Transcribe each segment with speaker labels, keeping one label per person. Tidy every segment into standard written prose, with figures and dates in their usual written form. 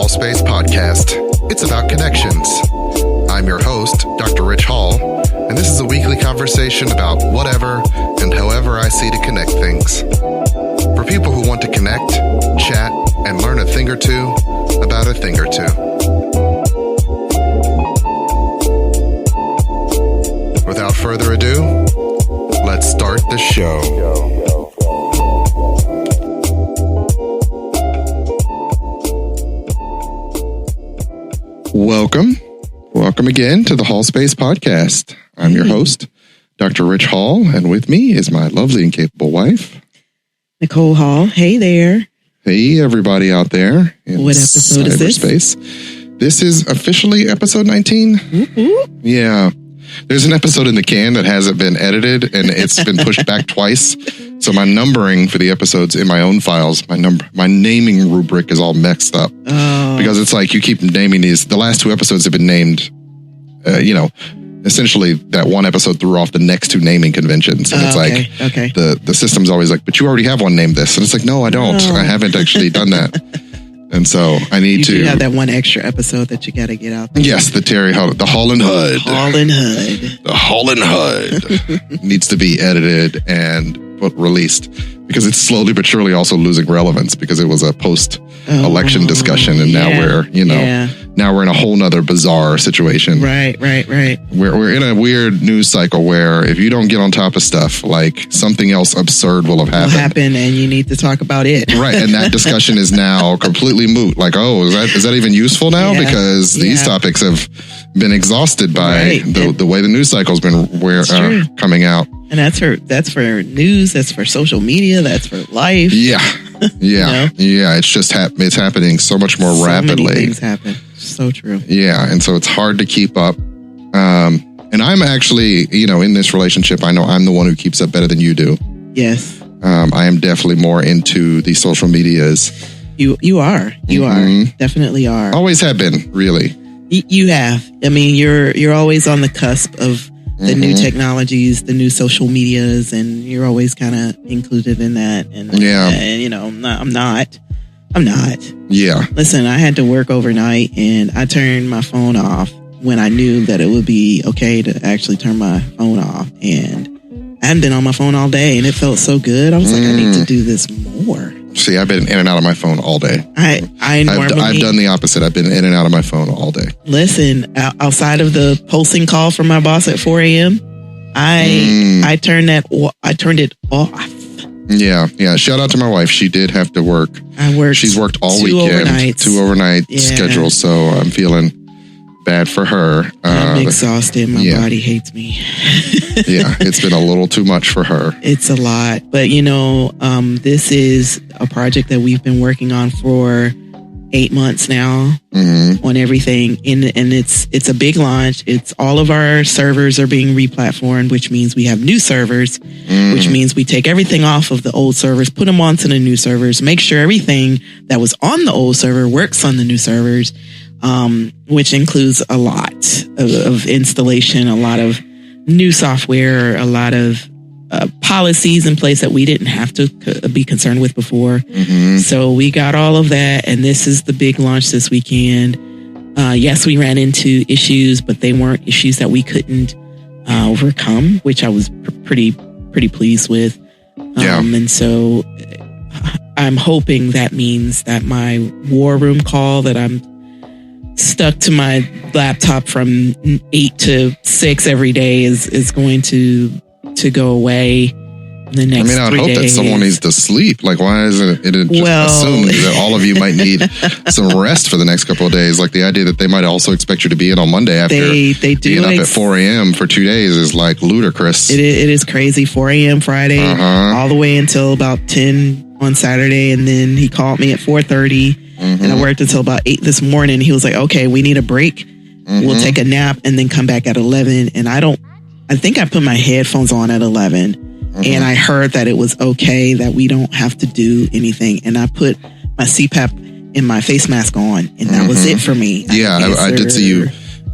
Speaker 1: Hall Space Podcast. It's about connections. I'm your host, Dr. Ritch Hall, and this is a weekly conversation about whatever and however I see to connect things. For people who want to connect, chat, and learn a thing or two about a thing or two. Without further ado, let's start the show. Welcome again to the Hall Space Podcast. I'm your host, Dr. Ritch Hall, and with me is my lovely and capable wife,
Speaker 2: Nicole Hall. Hey there.
Speaker 1: Hey, everybody out there in
Speaker 2: what episode
Speaker 1: cyberspace.
Speaker 2: Is this?
Speaker 1: This is officially episode 19.
Speaker 2: Mm-hmm.
Speaker 1: Yeah. There's an episode in the can that hasn't been edited, and it's been pushed back twice. So my numbering for the episodes in my own files, my naming rubric is all mixed up.
Speaker 2: Oh.
Speaker 1: Because it's like you keep naming these. The last two episodes have been named, essentially that one episode threw off the next two naming conventions. And it's the system's always like, but you already have one named this. And it's like, no, I don't. Oh. I haven't actually done that. And so I need to
Speaker 2: have that one extra episode that you got to get out there.
Speaker 1: Yes, the Hall and Hood.
Speaker 2: The
Speaker 1: Hall and Hood needs to be edited and released because it's slowly but surely also losing relevance because it was a post-election discussion, and now we're in a whole nother bizarre situation.
Speaker 2: Right.
Speaker 1: We're in a weird news cycle where if you don't get on top of stuff, like something else absurd will have happened,
Speaker 2: and you need to talk about it.
Speaker 1: Right, and that discussion is now completely moot. Like, oh, is that even useful now? Yeah. Because these topics have been exhausted by the way the news cycle's been coming out.
Speaker 2: And that's for news. That's for social media. That's for life.
Speaker 1: Yeah. It's just it's happening so much more rapidly.
Speaker 2: Many things happen. So true.
Speaker 1: Yeah, and so it's hard to keep up. And I'm actually, in this relationship, I know I'm the one who keeps up better than you do.
Speaker 2: Yes.
Speaker 1: I am definitely more into the social medias.
Speaker 2: You are. You are. Definitely are.
Speaker 1: Always have been, really.
Speaker 2: You have. I mean, you're always on the cusp of the new technologies, the new social medias, and you're always kind of included in that. And I'm not.
Speaker 1: Yeah.
Speaker 2: Listen, I had to work overnight, and I turned my phone off when I knew that it would be okay to actually turn my phone off. And I hadn't been on my phone all day, and it felt so good. I was like, I need to do this more.
Speaker 1: See, I've been in and out of my phone all day.
Speaker 2: I've
Speaker 1: done the opposite. I've been in and out of my phone all day.
Speaker 2: Listen, outside of the pulsing call from my boss at 4 a.m., I turned it off.
Speaker 1: Yeah. Shout out to my wife. She did have to work. She's worked all weekend. 2 overnight schedules. So I'm feeling bad for her.
Speaker 2: I'm exhausted. My body hates me.
Speaker 1: Yeah, it's been a little too much for her.
Speaker 2: It's a lot. But, this is a project that we've been working on for 8 months now on everything. And it's a big launch. It's all of our servers are being replatformed, which means we have new servers, which means we take everything off of the old servers, put them onto the new servers, make sure everything that was on the old server works on the new servers, which includes a lot of installation, a lot of new software, a lot of policies in place that we didn't have to be concerned with before. So we got all of that, and this is the big launch this weekend. Yes, we ran into issues, but they weren't issues that we couldn't overcome, which I was pretty pleased with. And so I'm hoping that means that my war room call that I'm stuck to my laptop from 8 to 6 every day is going to go away in the next 3 days.
Speaker 1: I hope that someone needs to sleep. Like, why isn't it just assumed that all of you might need some rest for the next couple of days? Like, the idea that they might also expect you to be in on Monday after
Speaker 2: they do
Speaker 1: being up at 4 a.m. for 2 days is like ludicrous.
Speaker 2: It is crazy. 4 a.m. Friday, all the way until about 10 on Saturday. And then he called me at 4:30 and I worked until about 8 this morning. He was like, okay, we need a break. We'll take a nap and then come back at 11. And I think I put my headphones on at 11 and I heard that it was okay, that we don't have to do anything. And I put my CPAP and my face mask on, and that was it for me.
Speaker 1: I did see you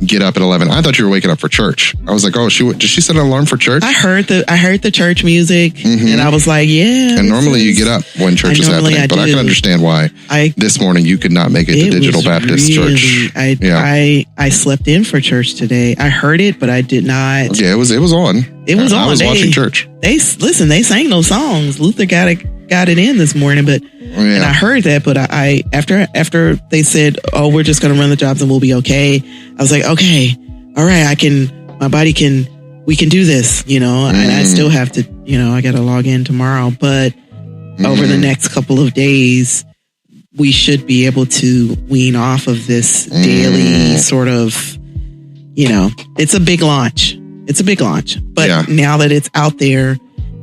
Speaker 1: get up at 11. I thought you were waking up for church. I was like, oh, did she set an alarm for church?
Speaker 2: I heard the church music, and I was like, yeah.
Speaker 1: And normally you get up when church is happening, but I can understand why this morning you could not make it to Digital Baptist Church.
Speaker 2: I slept in for church today. I heard it, but I did not.
Speaker 1: Yeah, it was on.
Speaker 2: It was on.
Speaker 1: I was watching church.
Speaker 2: They sang those songs. Luther got it in this morning, but and I heard that, but I after they said, oh, we're just going to run the jobs and we'll be okay. I was like, okay, all right, we can do this, and I still have to, I got to log in tomorrow, but over the next couple of days, we should be able to wean off of this daily sort of, it's a big launch. But now that it's out there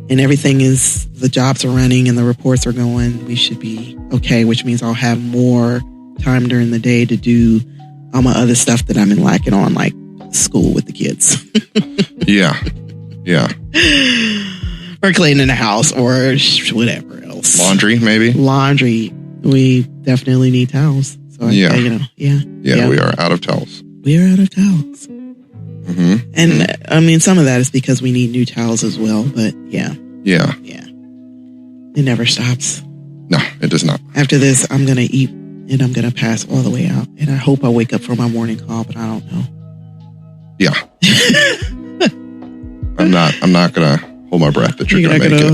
Speaker 2: and everything the jobs are running and the reports are going, we should be okay, which means I'll have more time during the day to do all my other stuff that I've been lacking on, like school with the kids. Yeah. Or cleaning the house or whatever else.
Speaker 1: Laundry, maybe?
Speaker 2: Laundry. We definitely need towels. So we are out of towels. We are out of towels. Mm-hmm. And I mean, some of that is because we need new towels as well, but yeah. It never stops.
Speaker 1: No, it does not.
Speaker 2: After this, I'm going to eat and I'm going to pass all the way out. And I hope I wake up for my morning call, but I don't know.
Speaker 1: Yeah. I'm not going to hold my breath that you're going to make it.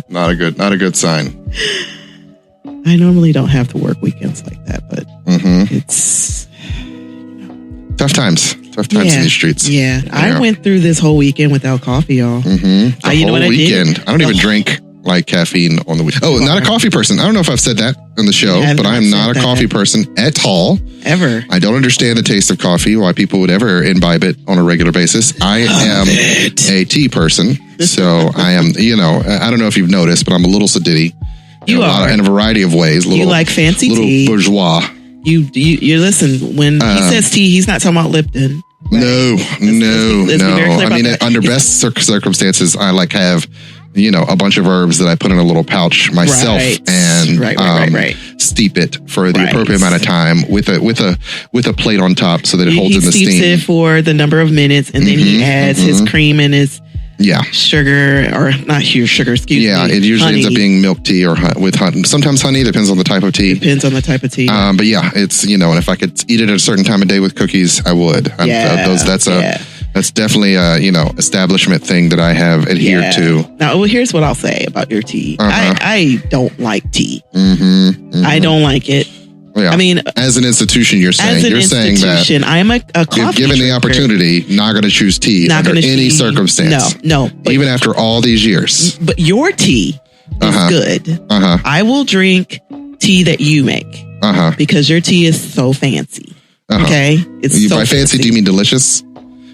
Speaker 1: Not a good sign.
Speaker 2: I normally don't have to work weekends like that, but it's
Speaker 1: tough times in these streets.
Speaker 2: Yeah. I went through this whole weekend without coffee, y'all.
Speaker 1: The whole weekend. I don't even drink like caffeine on the weekend. Oh, not a coffee person. I don't know if I've said that on the show, but I'm not a coffee person at all.
Speaker 2: Ever.
Speaker 1: I don't understand the taste of coffee, why people would ever imbibe it on a regular basis. I am a tea person. So I am, I don't know if you've noticed, but I'm a little sedity. In a variety of ways.
Speaker 2: You like fancy tea.
Speaker 1: Little bourgeois.
Speaker 2: You listen, when he says tea, he's not talking about Lipton. Right?
Speaker 1: No. I mean, under best circumstances, I have, a bunch of herbs that I put in a little pouch myself and steep it for the appropriate amount of time with a plate on top so that it holds in the steam. He
Speaker 2: steeps it for the number of minutes, and then he adds his cream and his sugar, or not sugar, excuse me.
Speaker 1: Yeah, it usually ends up being milk tea or with honey. Sometimes honey, depends on the type of tea.
Speaker 2: Depends on the type of tea.
Speaker 1: But it's, and if I could eat it at a certain time of day with cookies, I would. That's definitely a, establishment thing that I have adhered to.
Speaker 2: Now, here's what I'll say about your tea. I don't like tea. I don't like it.
Speaker 1: Yeah.
Speaker 2: I mean,
Speaker 1: as an institution, you're saying that
Speaker 2: I'm a coffee
Speaker 1: if given the opportunity, not going to choose tea under any circumstance.
Speaker 2: No.
Speaker 1: Even after all these years.
Speaker 2: But your tea is good. I will drink tea that you make because your tea is so fancy. Okay, it's
Speaker 1: by fancy. Do you mean delicious?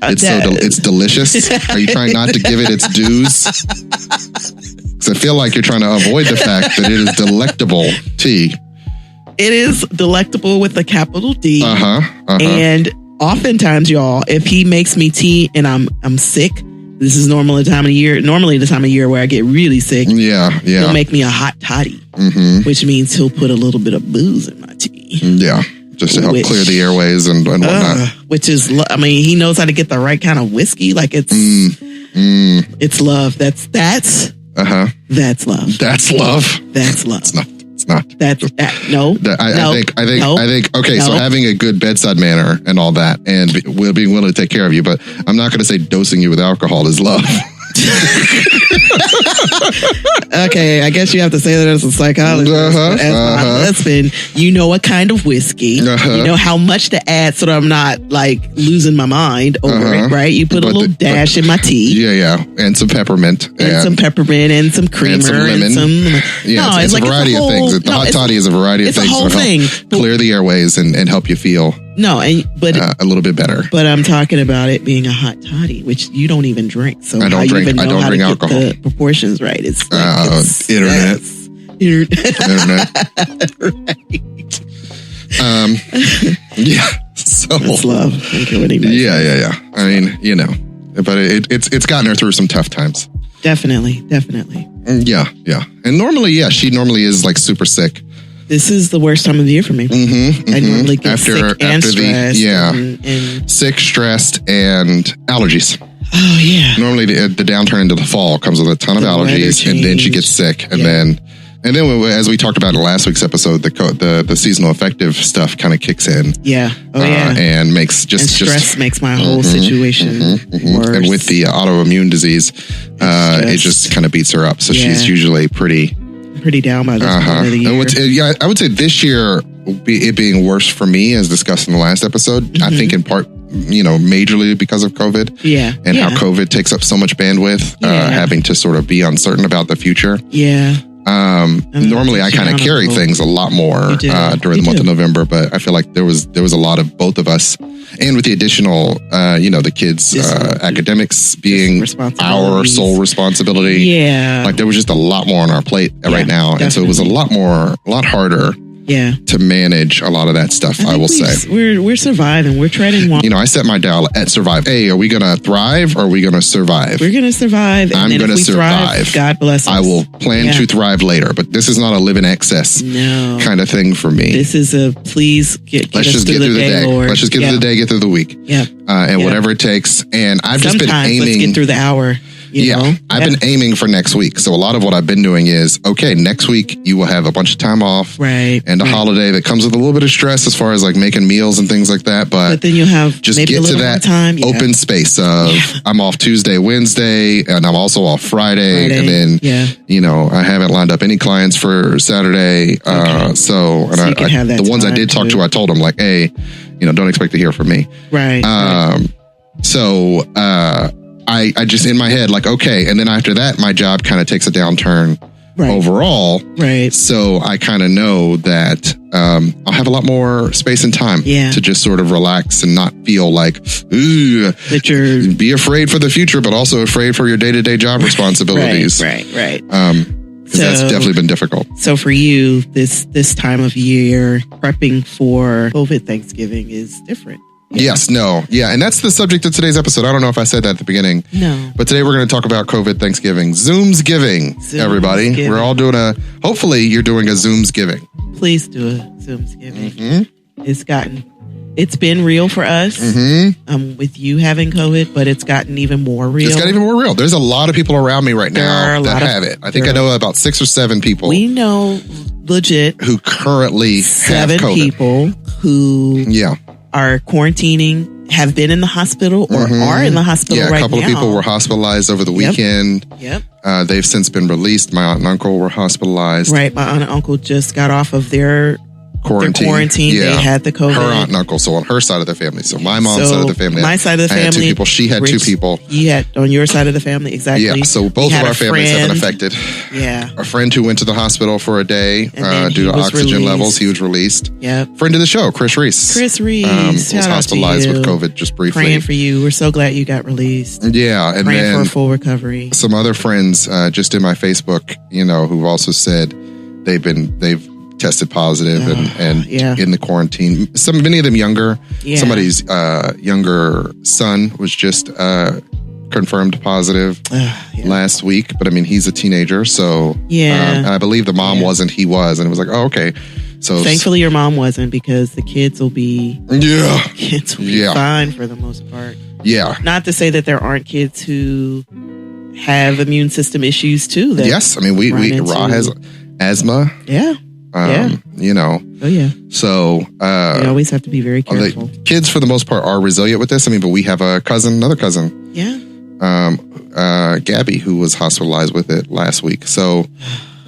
Speaker 1: It's delicious. Are you trying not to give it its dues? Because I feel like you're trying to avoid the fact that it is delectable tea.
Speaker 2: It is delectable with a capital D. And oftentimes, y'all, if he makes me tea and I'm sick, this is normally the time of year where I get really sick. Yeah. He'll make me a hot toddy, which means he'll put a little bit of booze in my tea.
Speaker 1: Yeah. Just to help clear the airways and whatnot.
Speaker 2: Which is, he knows how to get the right kind of whiskey. Like it's love. That's love.
Speaker 1: That's love.
Speaker 2: That's love.
Speaker 1: It's not.
Speaker 2: No.
Speaker 1: I think. Okay, so having a good bedside manner and all that, and being willing to take care of you, but I'm not going to say dosing you with alcohol is love.
Speaker 2: Okay, I guess you have to say that as a psychologist. As my husband, you know what kind of whiskey, you know how much to add so that I'm not like losing my mind over it, right? You put a little dash in my tea.
Speaker 1: Yeah. And some peppermint.
Speaker 2: And some peppermint and some creamer.
Speaker 1: And some lemon. It's a variety of things. The hot toddy is a variety of things.
Speaker 2: It's a whole thing.
Speaker 1: Clear the airways and help you feel a little bit better.
Speaker 2: But I'm talking about it being a hot toddy, which you don't even drink. So
Speaker 1: I don't drink alcohol.
Speaker 2: The proportions right. It's
Speaker 1: internet. So
Speaker 2: it's love.
Speaker 1: Yeah. I mean, but it's gotten her through some tough times.
Speaker 2: Definitely.
Speaker 1: Yeah. And normally, she normally is like super sick.
Speaker 2: this is the worst time of the year for me. I normally get sick and stressed. And
Speaker 1: sick, stressed, and allergies.
Speaker 2: Oh, yeah.
Speaker 1: Normally the downturn into the fall comes with a ton of allergies, and then she gets sick. And then as we talked about in last week's episode, the seasonal affective stuff kind of kicks in.
Speaker 2: Yeah. Oh, yeah.
Speaker 1: And makes
Speaker 2: stress makes my whole situation worse.
Speaker 1: And with the autoimmune disease, it just kind of beats her up. So she's usually pretty down by this point of the year. I would say this year, it being worse for me, as discussed in the last episode, I think in part, majorly because of COVID.
Speaker 2: Yeah.
Speaker 1: And how COVID takes up so much bandwidth, having to sort of be uncertain about the future.
Speaker 2: Yeah.
Speaker 1: Normally I kind of carry things a lot more during the month of November, but I feel like there was a lot of both of us, and with the additional, the kids' academics being our sole responsibility.
Speaker 2: Yeah.
Speaker 1: Like there was just a lot more on our plate right now. Definitely. And so it was a lot harder.
Speaker 2: Yeah.
Speaker 1: To manage a lot of that stuff, I will say.
Speaker 2: We're surviving. We're treading water.
Speaker 1: I set my dial at survive. Hey, are we going to thrive or are we going to survive?
Speaker 2: We're going to survive.
Speaker 1: I'm going to survive.
Speaker 2: Thrive, God bless us.
Speaker 1: I will plan to thrive later, but this is not a live in excess kind of thing for me.
Speaker 2: This is a please get
Speaker 1: Let's just get through the day.
Speaker 2: Lord.
Speaker 1: Let's just get through the day, get through the week.
Speaker 2: Yeah.
Speaker 1: And whatever it takes. And I've just been aiming.
Speaker 2: Let's get through the hour.
Speaker 1: I've been aiming for next week. So a lot of what I've been doing is, okay, next week you will have a bunch of time off.
Speaker 2: Right.
Speaker 1: And a holiday that comes with a little bit of stress as far as like making meals and things like that. But
Speaker 2: then you'll have
Speaker 1: just
Speaker 2: maybe
Speaker 1: get to that
Speaker 2: time.
Speaker 1: Open space of I'm off Tuesday, Wednesday, and I'm also off Friday. And then, I haven't lined up any clients for Saturday. The ones I did talk to, I told them like, hey, don't expect to hear from me.
Speaker 2: Right.
Speaker 1: I just in my head, like, okay. And then after that, my job kind of takes a downturn overall.
Speaker 2: Right.
Speaker 1: So I kind of know that I'll have a lot more space and time to just sort of relax and not feel like, ooh,
Speaker 2: that you're
Speaker 1: be afraid for the future, but also afraid for your day-to-day job responsibilities.
Speaker 2: Right.
Speaker 1: Because that's definitely been difficult.
Speaker 2: So for you, this time of year, prepping for COVID Thanksgiving is different.
Speaker 1: Yes, no. Yeah, and that's the subject of today's episode. I don't know if I said that at the beginning.
Speaker 2: No.
Speaker 1: But today we're going to talk about COVID Thanksgiving. Zoom's giving, everybody.
Speaker 2: Giving.
Speaker 1: We're all doing hopefully you're doing a Zoom's giving.
Speaker 2: Please do a Zoom's giving. It's been real for us with you having COVID, but it's gotten even more real.
Speaker 1: It's gotten even more real. There's a lot of people around me right now that have it. I think I know about 6 or 7 people.
Speaker 2: We know legit
Speaker 1: who currently have COVID.
Speaker 2: 7 people who are quarantining, have been in the hospital or are in the hospital right now.
Speaker 1: Yeah, a couple of people were hospitalized over the weekend.
Speaker 2: Yep.
Speaker 1: They've since been released. My aunt and uncle were hospitalized.
Speaker 2: Right. My aunt and uncle just got off of their quarantine.
Speaker 1: Yeah.
Speaker 2: They had the COVID.
Speaker 1: Her aunt and uncle, so on her side of the family. So my mom's side of the family.
Speaker 2: My side of the family.
Speaker 1: I had 2 people. She had
Speaker 2: Rich,
Speaker 1: 2 people.
Speaker 2: You had on your side of the family, exactly.
Speaker 1: Yeah, so both of our families have been affected.
Speaker 2: Yeah.
Speaker 1: A friend who went to the hospital for a day due to oxygen levels. He was released.
Speaker 2: Yep.
Speaker 1: Friend of the show, Chris Reese.
Speaker 2: Was
Speaker 1: hospitalized with COVID just briefly.
Speaker 2: Praying for you. We're so glad you got released.
Speaker 1: Yeah. And
Speaker 2: praying for a full recovery.
Speaker 1: Some other friends just in my Facebook, who've also said they've tested positive and in the quarantine. Many of them younger. Yeah. Somebody's younger son was just confirmed positive last week, but I mean he's a teenager, so I believe the mom wasn't. He was, and it was like, oh, okay. So
Speaker 2: thankfully your mom wasn't, because the kids will be fine for the most part. Yeah. Not to say that there aren't kids who have immune system issues too.
Speaker 1: Yes, I mean Ra has asthma.
Speaker 2: Yeah. Oh yeah.
Speaker 1: So
Speaker 2: you always have to be very careful.
Speaker 1: The kids for the most part are resilient with this. I mean, but we have another cousin.
Speaker 2: Yeah.
Speaker 1: Gabby, who was hospitalized with it last week. So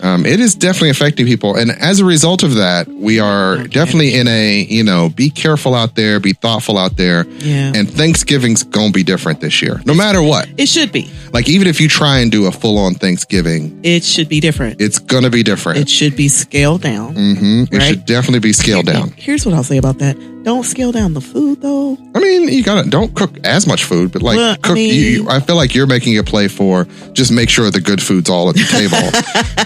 Speaker 1: it is definitely affecting people. And as a result of that, we are definitely in a, be careful out there, be thoughtful out there.
Speaker 2: Yeah.
Speaker 1: And Thanksgiving's going to be different this year, no matter what.
Speaker 2: It should be.
Speaker 1: Like, even if you try and do a full-on Thanksgiving,
Speaker 2: it should be different.
Speaker 1: It's going to be different.
Speaker 2: It should be scaled down.
Speaker 1: It should definitely be scaled down.
Speaker 2: Here's what I'll say about that. Don't scale down the food, though.
Speaker 1: I mean, don't cook as much food, but cook. I feel like you're making a play for just make sure the good food's all at the table.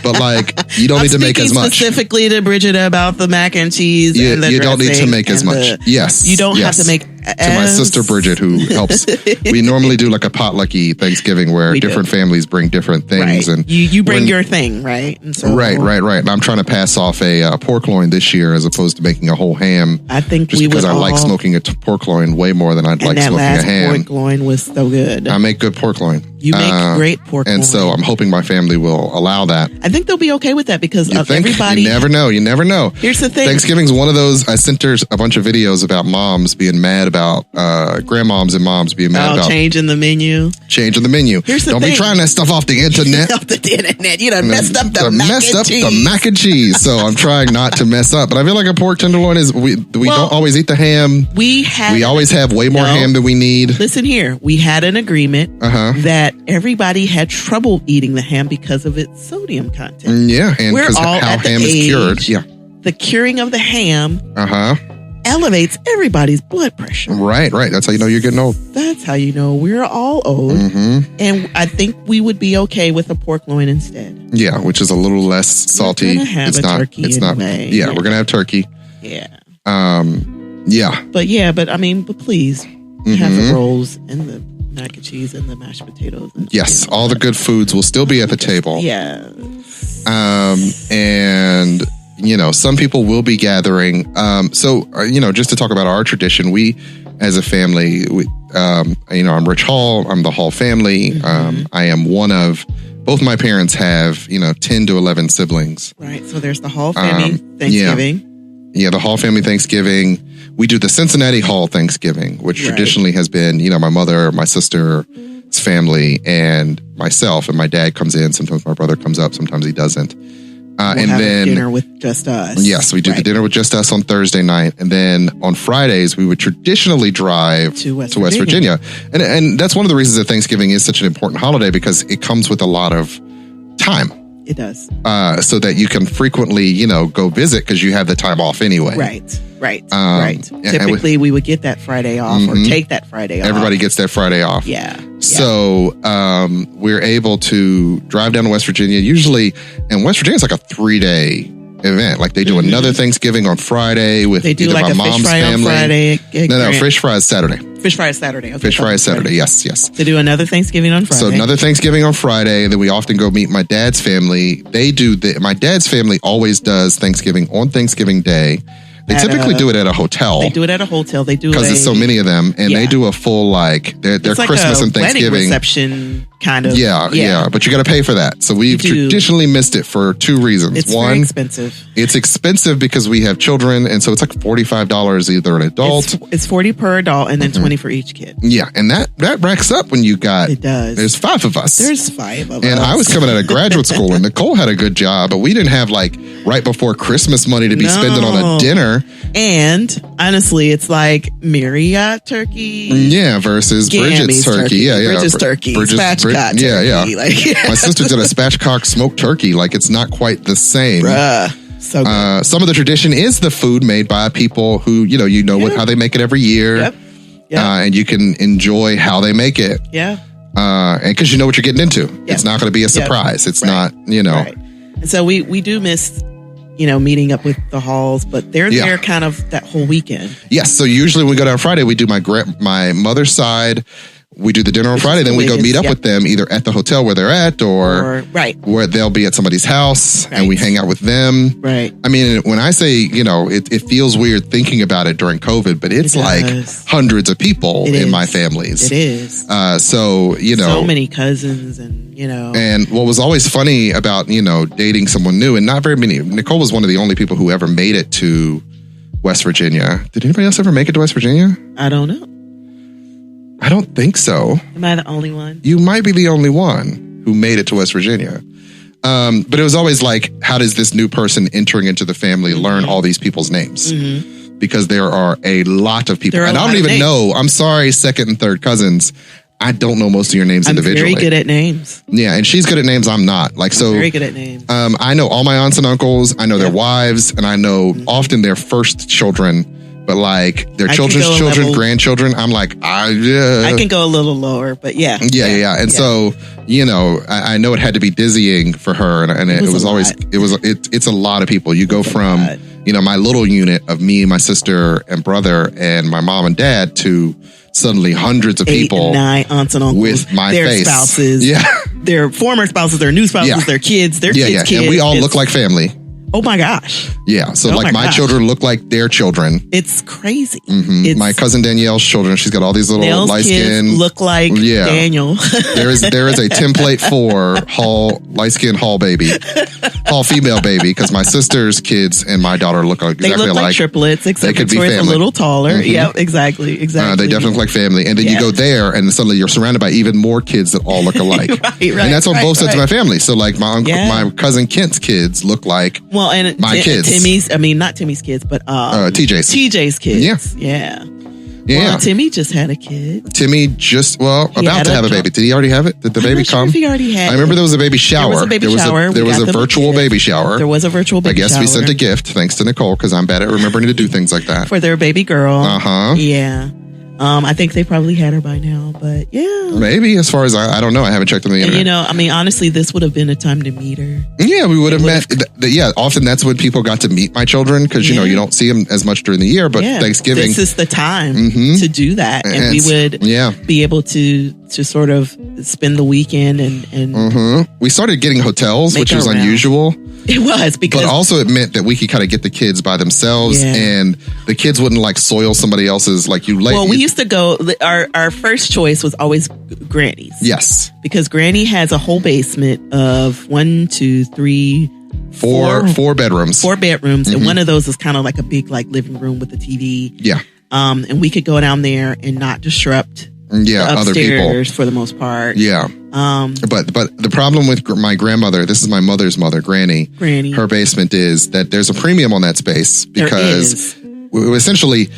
Speaker 1: But you don't need to make as much.
Speaker 2: Specifically to Bridget about the mac and cheese.
Speaker 1: You don't need to make as much. Yes.
Speaker 2: You don't have to make
Speaker 1: to my sister Bridget, who helps. We normally do like a potlucky Thanksgiving where different families bring different things, and
Speaker 2: you bring your thing, right? And so,
Speaker 1: right. And I'm trying to pass off a pork loin this year as opposed to making a whole ham.
Speaker 2: I think
Speaker 1: just because I like smoking a pork loin way more than I'd like smoking a ham.
Speaker 2: That last pork loin was so good.
Speaker 1: I make good pork loin.
Speaker 2: You make great pork loin.
Speaker 1: And so I'm hoping my family will allow that.
Speaker 2: I think they'll be okay with that because everybody.
Speaker 1: You never know.
Speaker 2: Here's the thing.
Speaker 1: Thanksgiving's one of those. I sent her a bunch of videos about moms being mad about grandmoms and moms being mad about
Speaker 2: changing the menu.
Speaker 1: Here's the
Speaker 2: thing.
Speaker 1: Don't be trying that stuff off the internet.
Speaker 2: Off the internet. You done messed up the
Speaker 1: mac and cheese. So I'm trying not to mess up. But I feel like a pork tenderloin is we don't always eat the ham. We always have way more ham than we need.
Speaker 2: Listen here. We had an agreement that everybody had trouble eating the ham because of its sodium content.
Speaker 1: Yeah, and because how ham is cured. Yeah,
Speaker 2: the curing of the ham elevates everybody's blood pressure.
Speaker 1: Right. That's how you know you're getting old.
Speaker 2: That's how you know we're all old. And I think we would be okay with a pork loin instead.
Speaker 1: Yeah, which is a little less salty.
Speaker 2: It's not.
Speaker 1: Yeah, we're gonna have turkey.
Speaker 2: Yeah.
Speaker 1: Yeah.
Speaker 2: But I mean, please have the rolls and the mac and cheese and the mashed potatoes.
Speaker 1: Yes, all the good foods will still be at the table.
Speaker 2: Yeah.
Speaker 1: And some people will be gathering. Just to talk about our tradition, we, as a family, I'm Ritch Hall. I'm the Hall family. I am one of. Both my parents have 10 to 11 siblings.
Speaker 2: Right. So there's the Hall family Thanksgiving.
Speaker 1: Yeah, the Hall family Thanksgiving. We do the Cincinnati Hall Thanksgiving, which traditionally has been, my mother, my sister's family, and myself. And my dad comes in. Sometimes my brother comes up. Sometimes he doesn't.
Speaker 2: And then dinner with just us.
Speaker 1: Yes, we do the dinner with just us on Thursday night. And then on Fridays, we would traditionally drive to West Virginia. And that's one of the reasons that Thanksgiving is such an important holiday, because it comes with a lot of time.
Speaker 2: It does.
Speaker 1: So that you can frequently, go visit because you have the time off anyway.
Speaker 2: Right. Typically, we would get that Friday off or take that Friday off.
Speaker 1: Everybody gets that Friday off.
Speaker 2: Yeah.
Speaker 1: So we're able to drive down to West Virginia. Usually, and West Virginia is like a 3-day event. Like they do another Thanksgiving on Friday with either my mom's family.
Speaker 2: Friday.
Speaker 1: No, fish fry is Saturday.
Speaker 2: Fish fry is Saturday. Okay,
Speaker 1: fish fry is Saturday. Yes.
Speaker 2: To do another Thanksgiving on Friday.
Speaker 1: So another Thanksgiving on Friday, and then we often go meet my dad's family. My dad's family always does Thanksgiving on Thanksgiving Day. They typically do it at a hotel.
Speaker 2: They do it at a hotel. They do
Speaker 1: because there's so many of them, and they do a full their Christmas and Thanksgiving
Speaker 2: wedding reception kind of.
Speaker 1: Yeah. But you got to pay for that. So we've traditionally missed it for two reasons.
Speaker 2: It's very expensive.
Speaker 1: It's expensive because we have children, and so it's like $45 either an adult.
Speaker 2: It's $40 per adult, and then $20 for each kid.
Speaker 1: Yeah, and that racks up when you got.
Speaker 2: It does.
Speaker 1: There's 5 of us.
Speaker 2: And
Speaker 1: I was coming out of graduate school, and Nicole had a good job, but we didn't have right before Christmas money to be spending on a dinner.
Speaker 2: And honestly, it's like Marriott turkey.
Speaker 1: Yeah, versus Bridget's turkey. Yeah.
Speaker 2: Bridget's turkey. Spatchcock turkey.
Speaker 1: Yeah. My sister did a spatchcock smoked turkey. It's not quite the same.
Speaker 2: Bruh. So good.
Speaker 1: Some of the tradition is the food made by people who, how they make it every year.
Speaker 2: Yep.
Speaker 1: And you can enjoy how they make it.
Speaker 2: Yeah.
Speaker 1: And because you know what you're getting into. Yep. It's not going to be a surprise. It's not,
Speaker 2: Right. And so we do miss meeting up with the Halls, but they're there kind of that whole weekend.
Speaker 1: Yes. So usually when we go down Friday, we do my mother's side. We do the dinner on Friday, then we go meet up with them either at the hotel where they're at or where they'll be at somebody's house and we hang out with them.
Speaker 2: Right.
Speaker 1: I mean, when I say, it feels weird thinking about it during COVID, but it's hundreds of people in my families.
Speaker 2: It is.
Speaker 1: So
Speaker 2: many cousins and,
Speaker 1: And what was always funny about, dating someone new, and not very many, Nicole was one of the only people who ever made it to West Virginia. Did anybody else ever make it to West Virginia?
Speaker 2: I don't know.
Speaker 1: I don't think so.
Speaker 2: Am I the only one?
Speaker 1: You might be the only one who made it to West Virginia. But it was always how does this new person entering into the family learn all these people's names? Because there are a lot of people. And I don't even know. I'm sorry, second and third cousins. I don't know most of your names individually.
Speaker 2: I'm very good at names.
Speaker 1: Yeah, and she's good at names. I'm not. I'm
Speaker 2: very good at names.
Speaker 1: I know all my aunts and uncles. I know their wives, and I know often their first children. But their children's children, grandchildren, I'm I
Speaker 2: can go a little lower, but yeah.
Speaker 1: And so, I know it had to be dizzying for her, and it was always it's a lot of people. You go from my little unit of me, my sister and brother and my mom and dad to suddenly hundreds of
Speaker 2: 8
Speaker 1: people,
Speaker 2: and 9 aunts and uncles
Speaker 1: with my
Speaker 2: their
Speaker 1: face.
Speaker 2: spouses, their former spouses, their new spouses, their kids, their kids.
Speaker 1: And we all look like family.
Speaker 2: Oh my gosh.
Speaker 1: Yeah. So my children look like their children.
Speaker 2: It's crazy.
Speaker 1: Mm-hmm. My cousin Danielle's children, she's got all these little light skin.
Speaker 2: Look like Daniel.
Speaker 1: there is a template for light skin Hall female baby, because my sister's kids and my daughter look exactly
Speaker 2: alike. They look like triplets, except Victoria's a little taller. Mm-hmm. Yep, exactly.
Speaker 1: They definitely look like family. And then you go there and suddenly you're surrounded by even more kids that all look alike.
Speaker 2: right.
Speaker 1: And that's on both sides of my family. So like my cousin Kent's kids look like my kids.
Speaker 2: Not Timmy's kids, but TJ's kids. Yeah. Well, Timmy just had a kid.
Speaker 1: Timmy about to have a baby. Did he already have it? Did the baby come?
Speaker 2: Sure if he already had
Speaker 1: I remember there was a baby shower. There was a virtual baby shower.
Speaker 2: There was a virtual baby shower.
Speaker 1: I guess we sent a gift, thanks to Nicole, because I'm bad at remembering to do things like that.
Speaker 2: For their baby girl.
Speaker 1: Uh-huh.
Speaker 2: Yeah. I think they probably had her by now, but yeah.
Speaker 1: Maybe, as far as I don't know. I haven't checked on the internet.
Speaker 2: Honestly, this would have been a time to meet her.
Speaker 1: Yeah, we would have met. Often that's when people got to meet my children, because, you don't see them as much during the year, but Thanksgiving.
Speaker 2: This is the time to do that. And we would be able to sort of spend the weekend and
Speaker 1: we started getting hotels, which was unusual.
Speaker 2: It was, because...
Speaker 1: But also it meant that we could kind of get the kids by themselves, and the kids wouldn't like soil somebody else's, like you...
Speaker 2: Well, we used to go... Our first choice was always Granny's.
Speaker 1: Yes.
Speaker 2: Because Granny has a whole basement of 4
Speaker 1: bedrooms.
Speaker 2: 4 bedrooms, and one of those is kind of like a big living room with a TV.
Speaker 1: Yeah.
Speaker 2: And we could go down there and not disrupt
Speaker 1: other people
Speaker 2: for the most part.
Speaker 1: Yeah. But the problem with my grandmother, this is my mother's mother, Granny, her basement, is that there's a premium on that space, because essentially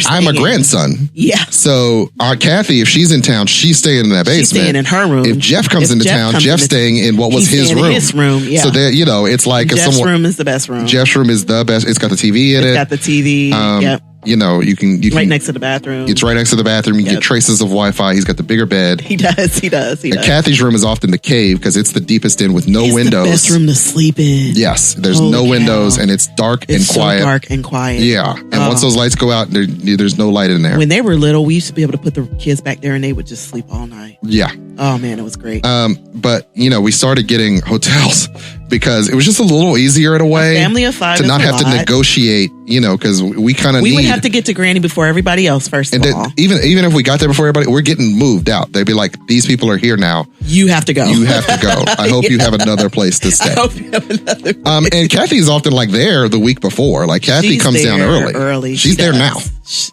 Speaker 1: I'm a grandson.
Speaker 2: Yeah.
Speaker 1: So Aunt Kathy, if she's in town, she's staying in that basement.
Speaker 2: She's staying in her room.
Speaker 1: If Jeff comes into town, Jeff's staying in what was his room.
Speaker 2: His room, yeah.
Speaker 1: So there, it's like
Speaker 2: Jeff's room is the best room.
Speaker 1: Jeff's room is the best. It's got the TV in it.
Speaker 2: It's got the TV. Yep.
Speaker 1: You can
Speaker 2: right next to the bathroom.
Speaker 1: It's right next to the bathroom. You get traces of Wi-Fi. He's got the bigger bed.
Speaker 2: He does. And
Speaker 1: Kathy's room is often the cave, because it's the deepest in with no windows.
Speaker 2: It's the best room to sleep in.
Speaker 1: Yes, there's no windows, and it's dark and quiet.
Speaker 2: So dark and quiet.
Speaker 1: Yeah, and once those lights go out, there's no light in there.
Speaker 2: When they were little, we used to be able to put the kids back there, and they would just sleep all night.
Speaker 1: Yeah.
Speaker 2: Oh man, it was great.
Speaker 1: But we started getting hotels because it was just a little easier in a way.
Speaker 2: A family of 5
Speaker 1: to not have to negotiate. Because we kind of
Speaker 2: we would have to get to Granny before everybody else first. Of all,
Speaker 1: even if we got there before everybody, we're getting moved out. They'd be like, "These people are here now.
Speaker 2: You have to go.
Speaker 1: I hope you have another place to stay."
Speaker 2: I hope you have another place.
Speaker 1: And Kathy's often there the week before. Like Kathy comes down early. She's there now.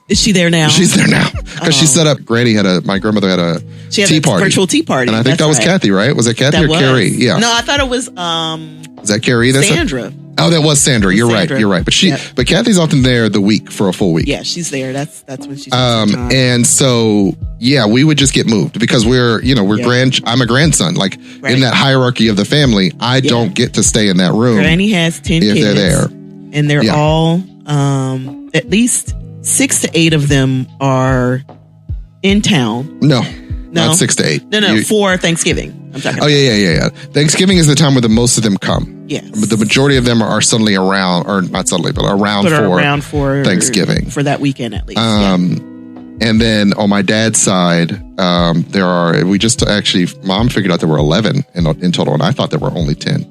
Speaker 2: Is she there now?
Speaker 1: She's there now because she set up. My grandmother had a tea party,
Speaker 2: virtual tea party,
Speaker 1: and I think that was Kathy, right? Was it Kathy or Carrie? Yeah.
Speaker 2: No, I thought it was.
Speaker 1: Is that Carrie?
Speaker 2: Sandra.
Speaker 1: Oh, that was Sandra. You're right. But Kathy's often there the week for a full week.
Speaker 2: Yeah, she's there. That's when she's.
Speaker 1: And so we would just get moved because we're I'm a grandson. Like in that hierarchy of the family, I don't get to stay in that room.
Speaker 2: Granny has 10 kids.
Speaker 1: They're there,
Speaker 2: and they're all at least 6 to 8 of them are in town.
Speaker 1: No, not 6 to 8.
Speaker 2: No, for Thanksgiving. I'm talking.
Speaker 1: Oh yeah. Thanksgiving is the time where the most of them come.
Speaker 2: Yes.
Speaker 1: But the majority of them are suddenly around, or not suddenly, but around for Thanksgiving.
Speaker 2: For that weekend at least.
Speaker 1: And then on my dad's side, Mom figured out there were 11 in total, and I thought there were only 10.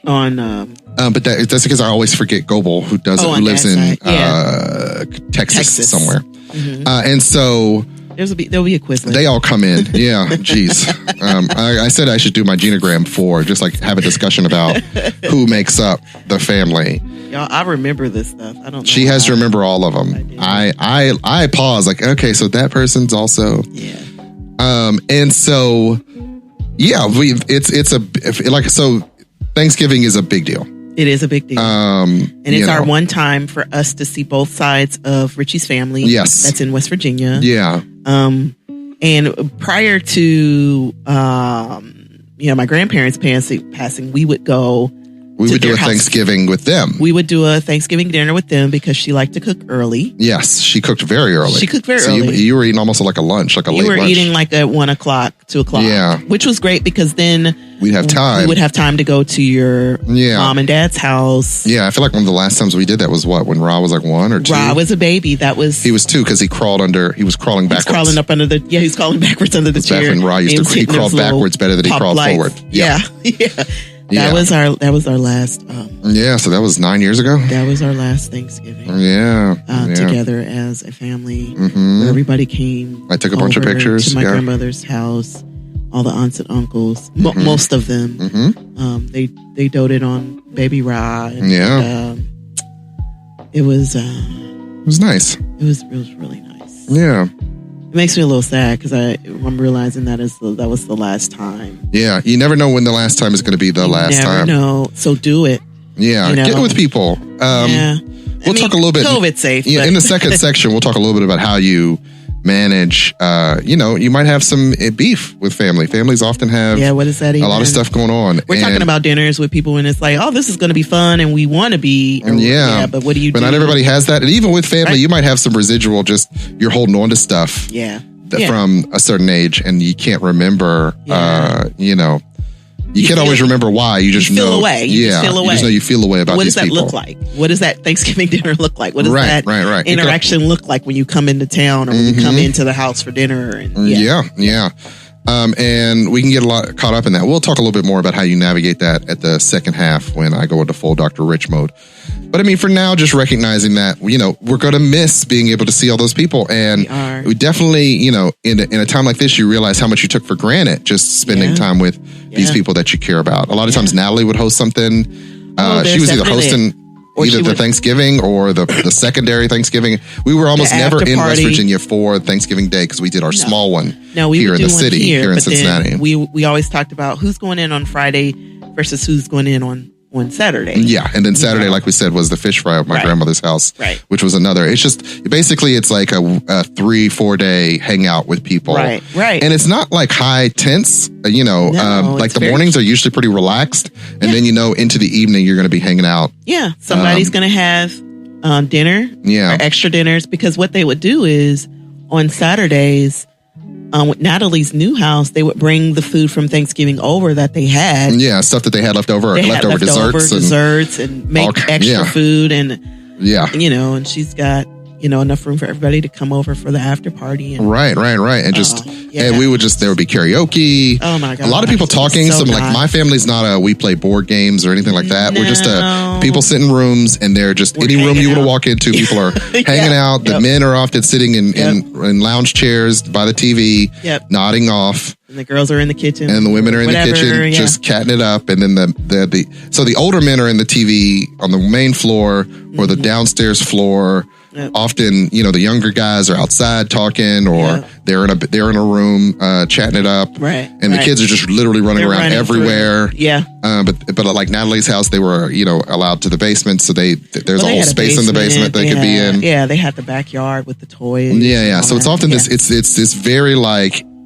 Speaker 1: But that's because I always forget Goebel, who lives in Texas somewhere. Mm-hmm. And so
Speaker 2: there'll be a Quizlet.
Speaker 1: They all come in. Yeah, jeez. I said I should do my genogram 4, just like have a discussion about who makes up the family.
Speaker 2: Y'all, I remember this stuff. I don't know.
Speaker 1: She has to remember all of them. I pause like, okay, so that person's also.
Speaker 2: Yeah.
Speaker 1: And so, so Thanksgiving is a big deal.
Speaker 2: It is a big deal. And it's our one time for us to see both sides of Richie's family.
Speaker 1: Yes.
Speaker 2: That's in West Virginia.
Speaker 1: Yeah.
Speaker 2: And prior to, my grandparents passing, we would go.
Speaker 1: We would do a Thanksgiving with them.
Speaker 2: We would do a Thanksgiving dinner with them because she liked to cook early.
Speaker 1: Yes, she cooked very early.
Speaker 2: So
Speaker 1: you were eating almost like a lunch, like a late lunch.
Speaker 2: You were eating like at 1 o'clock, 2 o'clock.
Speaker 1: Yeah.
Speaker 2: Which was great because then
Speaker 1: we'd have time.
Speaker 2: We would have time to go to your mom and dad's house.
Speaker 1: Yeah, I feel like one of the last times we did that was when Ra was like 1 or 2.
Speaker 2: Ra was a baby.
Speaker 1: He was 2 because he was crawling backwards.
Speaker 2: He was crawling backwards under the chair.
Speaker 1: Back when Ra he crawled backwards better than he crawled forward.
Speaker 2: Yeah. That was our last.
Speaker 1: So that was 9 years ago.
Speaker 2: That was our last Thanksgiving. Together as a family. Where everybody came.
Speaker 1: I took a bunch of pictures
Speaker 2: to my grandmother's house. All the aunts and uncles, most of them. They doted on baby Ra. And, it was
Speaker 1: nice.
Speaker 2: It was really nice.
Speaker 1: Yeah.
Speaker 2: It makes me a little sad because I'm realizing that was the last time.
Speaker 1: Yeah, you never know when the last time is going to be the last time.
Speaker 2: No, so do it.
Speaker 1: Yeah, get with people. We'll talk a little bit.
Speaker 2: COVID safe.
Speaker 1: In the second section, we'll talk a little bit about how you manage. You might have some beef with family. Families often have
Speaker 2: what is that even?
Speaker 1: A lot of stuff going on.
Speaker 2: We're talking about dinners with people and it's like, oh, this is going to be fun and we want to be. But what do you do?
Speaker 1: But not everybody has that. And even with family, you might have some residual, just you're holding on to stuff from a certain age and you can't remember, you can't always remember why. You just
Speaker 2: feel away. You just feel away.
Speaker 1: You just know you feel away about these people.
Speaker 2: What does that look like? What does that Thanksgiving dinner look like? What does that interaction look like when you come into town or when you come into the house for dinner? And,
Speaker 1: and we can get a lot caught up in that. We'll talk a little bit more about how you navigate that at the second half when I go into full Dr. Ritch mode. But I mean, for now, just recognizing that, we're going to miss being able to see all those people. And we definitely, in a time like this, you realize how much you took for granted just spending time with these people that you care about. A lot of times Natalie would host something. She was either hosting either the Thanksgiving or the secondary Thanksgiving. We were almost never in West Virginia for Thanksgiving Day because we did our small one here in the city, here in Cincinnati.
Speaker 2: We always talked about who's going in on Friday versus who's going in on Saturday.
Speaker 1: Yeah, and then Saturday, like we said, was the fish fry at my grandmother's house, which was another. It's just, basically, it's like a 3-4 day hangout with people.
Speaker 2: Right.
Speaker 1: And it's not like high tense, like the mornings are usually pretty relaxed, and then, into the evening, you're going to be hanging out.
Speaker 2: Yeah, somebody's going to have dinner or extra dinners, because what they would do is on Saturdays, with Natalie's new house, they would bring the food from Thanksgiving over that they had.
Speaker 1: Yeah, stuff that they had left over, leftover
Speaker 2: desserts and make extra food. And, and she's got, enough room for everybody to come over for the after party. And,
Speaker 1: right. And and there would be karaoke.
Speaker 2: Oh my God.
Speaker 1: A lot of people talking. So like my family's not we play board games or anything like that.
Speaker 2: No.
Speaker 1: We're just people sit in rooms and they're just any room you want to walk into. People are hanging out. The men are often sitting in lounge chairs by the TV, nodding off.
Speaker 2: And the girls are in the kitchen.
Speaker 1: And the women are in the kitchen, just catting it up. And then the older men are in the TV on the main floor or the downstairs floor. Often, the younger guys are outside talking, or they're in a room chatting it up.
Speaker 2: Right.
Speaker 1: And the kids are just literally running around everywhere.
Speaker 2: Yeah.
Speaker 1: But like Natalie's house, they were allowed to the basement, so there's a whole space in the basement they could be in.
Speaker 2: Yeah, they had the backyard with the toys.
Speaker 1: Yeah. So it's often this. It's this very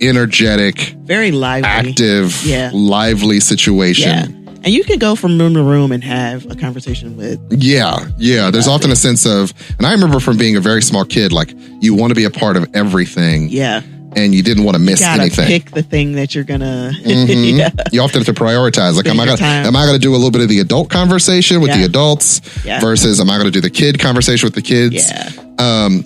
Speaker 1: energetic, very lively, active, lively situation.
Speaker 2: Yeah. And you can go from room to room and have a conversation with.
Speaker 1: Yeah. There's often a sense of, and I remember from being a very small kid, like you want to be a part of everything.
Speaker 2: Yeah.
Speaker 1: And you didn't want to miss anything.
Speaker 2: Pick the thing that you're gonna.
Speaker 1: You often have to prioritize. Like, am I gonna do a little bit of the adult conversation with the adults versus am I gonna do the kid conversation with the kids?
Speaker 2: Yeah.
Speaker 1: And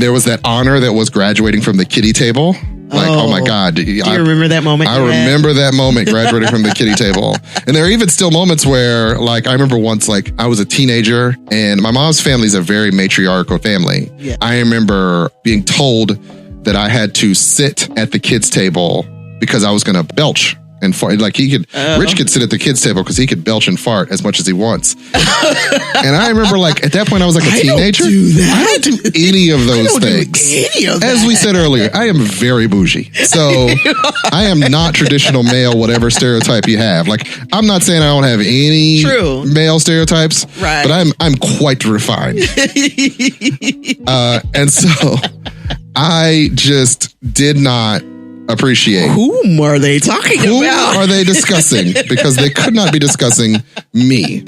Speaker 1: there was that honor that was graduating from the kiddie table. Like, oh my God.
Speaker 2: Do you remember that moment?
Speaker 1: I remember that moment graduating from the kiddie table. And there are even still moments where, like, I remember once, like, I was a teenager and my mom's family is a very matriarchal family.
Speaker 2: Yeah.
Speaker 1: I remember being told that I had to sit at the kids' table because I was going to belch and fart. Like Rich could sit at the kids' table because he could belch and fart as much as he wants. And I remember, like, at that point, I was like a teenager. I don't do any of those things. As we said earlier, I am very bougie. So I am not traditional male, whatever stereotype you have. Like, I'm not saying I don't have any male stereotypes, but I'm quite refined. And so I just did not appreciate.
Speaker 2: Whom are they talking about?
Speaker 1: Who are they discussing? Because they could not be discussing me.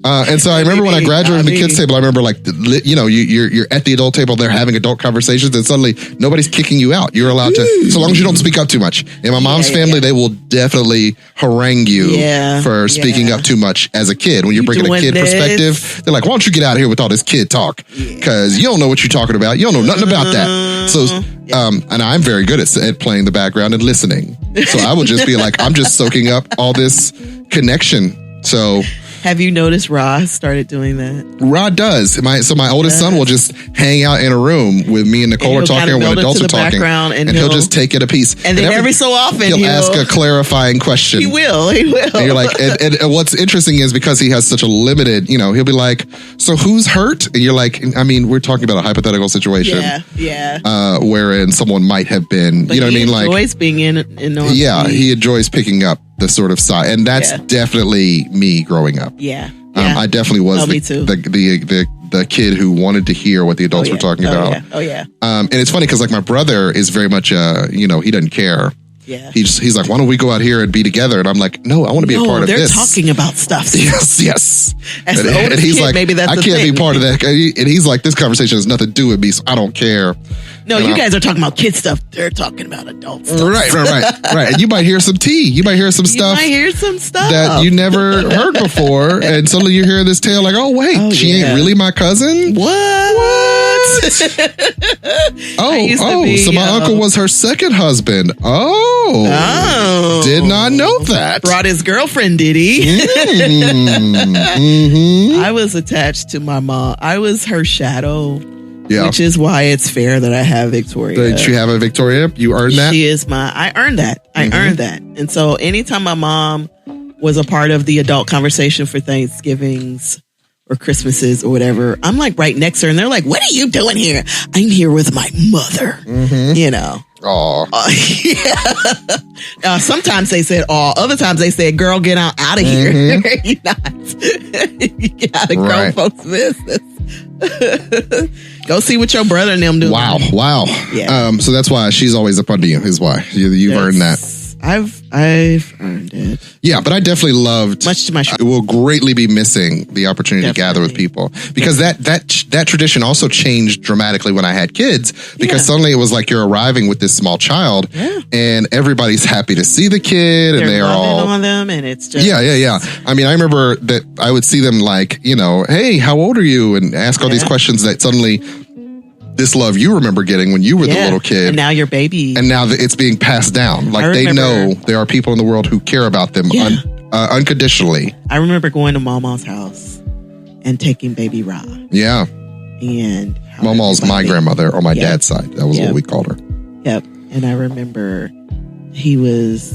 Speaker 1: And so I remember when I graduated from the kids table, I remember like, you're at the adult table, they're having adult conversations, and suddenly nobody's kicking you out. You're allowed to, so long as you don't speak up too much. In my mom's family, they will definitely harangue you for speaking up too much as a kid. When you're bringing a kid perspective, they're like, why don't you get out of here with all this kid talk? Because you don't know what you're talking about. You don't know nothing about that. So, and I'm very good at playing the background and listening. So I would just be like, I'm just soaking up all this connection. So
Speaker 2: have you noticed Rod started doing that?
Speaker 1: Rod does. My oldest son will just hang out in a room with me and Nicole are talking, or when adults are talking, and he'll just take it a piece.
Speaker 2: And then every so often
Speaker 1: he'll ask a clarifying question.
Speaker 2: He will.
Speaker 1: And you're like, and what's interesting is because he has such a limited, he'll be like, so who's hurt? And you're like, I mean, we're talking about a hypothetical situation. Wherein someone might have been,
Speaker 2: but
Speaker 1: you know what I mean?
Speaker 2: He enjoys being in
Speaker 1: he enjoys picking up the sort of side, and that's definitely me growing up. I definitely was the kid who wanted to hear what the adults were talking about. And it's funny because like my brother is very much he doesn't care. He's like, why don't we go out here and be together? And I'm like, no, I want to be a part of this.
Speaker 2: They're talking about stuff.
Speaker 1: Yes.
Speaker 2: As the oldest
Speaker 1: he's
Speaker 2: kid,
Speaker 1: like,
Speaker 2: maybe that's
Speaker 1: I can't be part of that. And he's like, this conversation has nothing to do with me, so I don't care.
Speaker 2: No, and you guys are talking about kid stuff. They're talking about adult stuff.
Speaker 1: Right. And you might hear some tea. You might hear some stuff. That you never heard before. And suddenly you hear this tale like, oh, wait, she ain't really my cousin?
Speaker 2: What?
Speaker 1: So my uncle was her second husband. Oh. Did not know that.
Speaker 2: Brought his girlfriend, did he? I was attached to my mom. I was her shadow. Yeah. Which is why it's fair that I have Victoria.
Speaker 1: Did you have a Victoria? You earned that?
Speaker 2: She is I earned that. I earned that. And so anytime my mom was a part of the adult conversation for Thanksgivings or Christmases or whatever, I'm like right next to her and they're like, what are you doing here? I'm here with my mother. Sometimes they said, other times they said, girl, get out of here. You get out of grown folks' business. Go see what your brother and them do.
Speaker 1: Wow. Yeah. So that's why she's always up under you, is why. You've earned that.
Speaker 2: I've earned it.
Speaker 1: Yeah, but I definitely loved.
Speaker 2: Much to my shock.
Speaker 1: It will greatly be missing the opportunity to gather with people because that tradition also changed dramatically when I had kids because suddenly it was like you're arriving with this small child and everybody's happy to see the kid and they're all
Speaker 2: on them and it's just
Speaker 1: yeah. I mean, I remember that I would see them like hey, how old are you, and ask all these questions that suddenly. This love you remember getting when you were the little kid.
Speaker 2: And now your baby.
Speaker 1: And now it's being passed down. Like they know there are people in the world who care about them unconditionally.
Speaker 2: I remember going to Mama's house and taking baby Ra.
Speaker 1: Yeah.
Speaker 2: And
Speaker 1: Mama's my grandmother on my dad's side. That was what we called her.
Speaker 2: Yep. And I remember he was,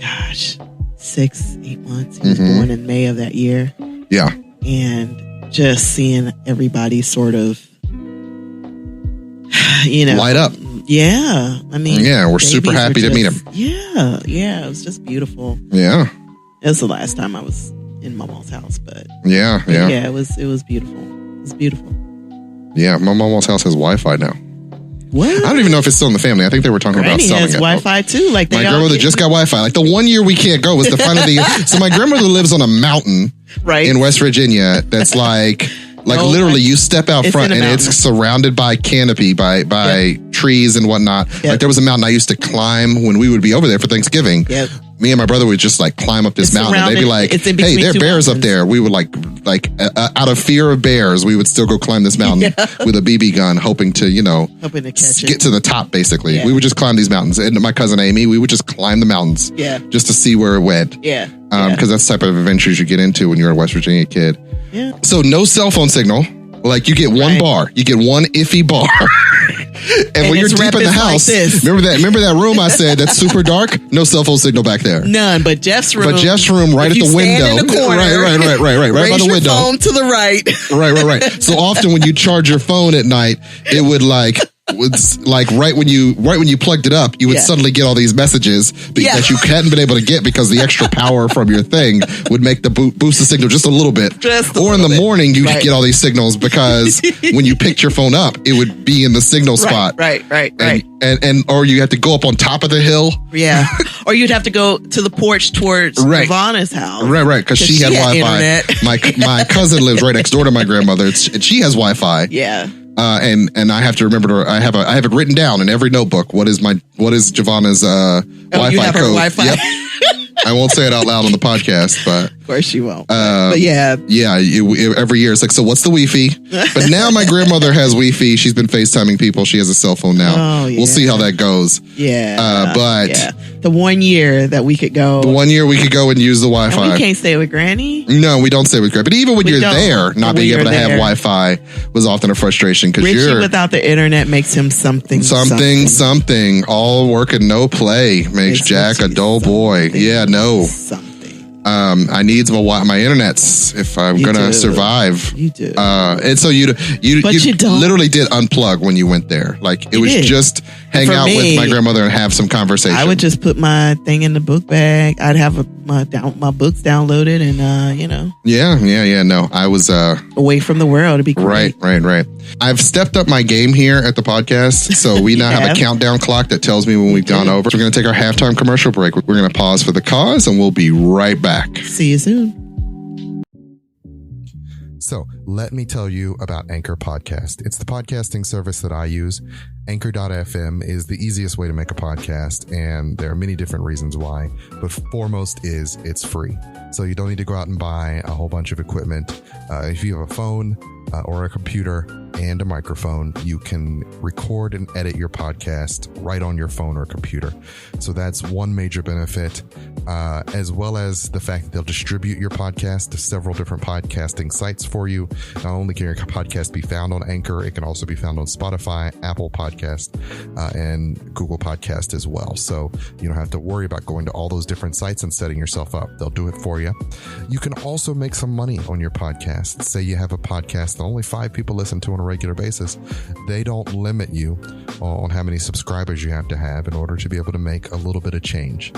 Speaker 2: 6-8 months. He was born in May of that year.
Speaker 1: Yeah.
Speaker 2: And just seeing everybody sort of
Speaker 1: light up.
Speaker 2: Yeah. I mean,
Speaker 1: we're super happy to meet him.
Speaker 2: Yeah. It was just beautiful.
Speaker 1: Yeah.
Speaker 2: It was the last time I was in Mama's house, but
Speaker 1: yeah,
Speaker 2: it was beautiful. It was beautiful.
Speaker 1: Yeah, my Mama's house has Wi-Fi now.
Speaker 2: What?
Speaker 1: I don't even know if it's still in the family. I think they were talking about selling it.
Speaker 2: Wi-Fi too. Like
Speaker 1: my grandmother just got Wi-Fi. Like the 1 year we can't go was the final of the year. So my grandmother lives on a mountain in West Virginia that's like literally you step out front and it's surrounded by canopy, by trees and whatnot. Like there was a mountain I used to climb when we would be over there for Thanksgiving. Me and my brother would just like climb up this mountain and they'd be like, hey, there are bears up there. We would like out of fear of bears, we would still go climb this mountain with a BB gun, hoping to, get to the top basically. We would just climb these mountains. And my cousin Amy, we would just climb the mountains just to see where it went. Because that's the type of adventures you get into when you're a West Virginia kid. So no cell phone signal. Like you get one bar, you get one iffy bar. and when you're deep in the house, remember that room I said that's super dark? No cell phone signal back there.
Speaker 2: None, but Jeff's room.
Speaker 1: Right at the window.
Speaker 2: In the corner,
Speaker 1: right by the window.
Speaker 2: Phone to the right.
Speaker 1: Right. So often when you charge your phone at night, it would like was like right when you plugged it up, you would suddenly get all these messages that you hadn't been able to get because the extra power from your thing would make the boost the signal just a little bit. Or in the morning, you get all these signals because when you picked your phone up, it would be in the signal spot.
Speaker 2: Right.
Speaker 1: And or you have to go up on top of the hill.
Speaker 2: Yeah. Or you'd have to go to the porch towards Ivana's house.
Speaker 1: Right. Because she had Wi-Fi. My cousin lives right next door to my grandmother, and she has Wi-Fi.
Speaker 2: Yeah.
Speaker 1: And I have to remember I have it written down in every notebook. What is Giovanna's Wi-Fi
Speaker 2: you have
Speaker 1: code?
Speaker 2: Her Wi-Fi?
Speaker 1: Yep. I won't say it out loud on the podcast, but
Speaker 2: of course you won't. But
Speaker 1: every year it's like, so what's the Wi-Fi? But now my grandmother has Wi-Fi. She's been FaceTiming people. She has a cell phone now.
Speaker 2: Oh, yeah.
Speaker 1: We'll see how that goes.
Speaker 2: Yeah,
Speaker 1: but
Speaker 2: the 1 year that we could go,
Speaker 1: and use the Wi-Fi.
Speaker 2: And we can't stay with Granny.
Speaker 1: No, we don't stay with Granny. But even when you're there, not being able to have Wi-Fi was often a frustration because
Speaker 2: Richie without the internet makes him something.
Speaker 1: All work and no play makes Jack a dull boy. Yeah, no.
Speaker 2: Something.
Speaker 1: I need my internets if I'm gonna survive.
Speaker 2: You do.
Speaker 1: And so you literally did unplug when you went there. Like it was just hang out with my grandmother and have some conversation.
Speaker 2: I would just put my thing in the book bag. I'd have my books downloaded and
Speaker 1: Yeah. No, I was
Speaker 2: away from the world. It'd be great.
Speaker 1: Right. I've stepped up my game here at the podcast, so we now have a countdown clock that tells me when we've gone over. So we're going to take our halftime commercial break. We're going to pause for the cause, and we'll be right back.
Speaker 2: See you soon.
Speaker 1: So let me tell you about Anchor Podcast. It's the podcasting service that I use. Anchor.fm is the easiest way to make a podcast, and there are many different reasons why, but foremost is it's free. So you don't need to go out and buy a whole bunch of equipment. If you have a phone or a computer and a microphone, you can record and edit your podcast right on your phone or computer. So that's one major benefit, as well as the fact that they'll distribute your podcast to several different podcasting sites for you. Not only can your podcast be found on Anchor, it can also be found on Spotify, Apple Podcast, and Google Podcast as well. So you don't have to worry about going to all those different sites and setting yourself up. They'll do it for you. You can also make some money on your podcast. Say you have a podcast that only 5 people listen to on a regular basis. They don't limit you on how many subscribers you have to have in order to be able to make a little bit of change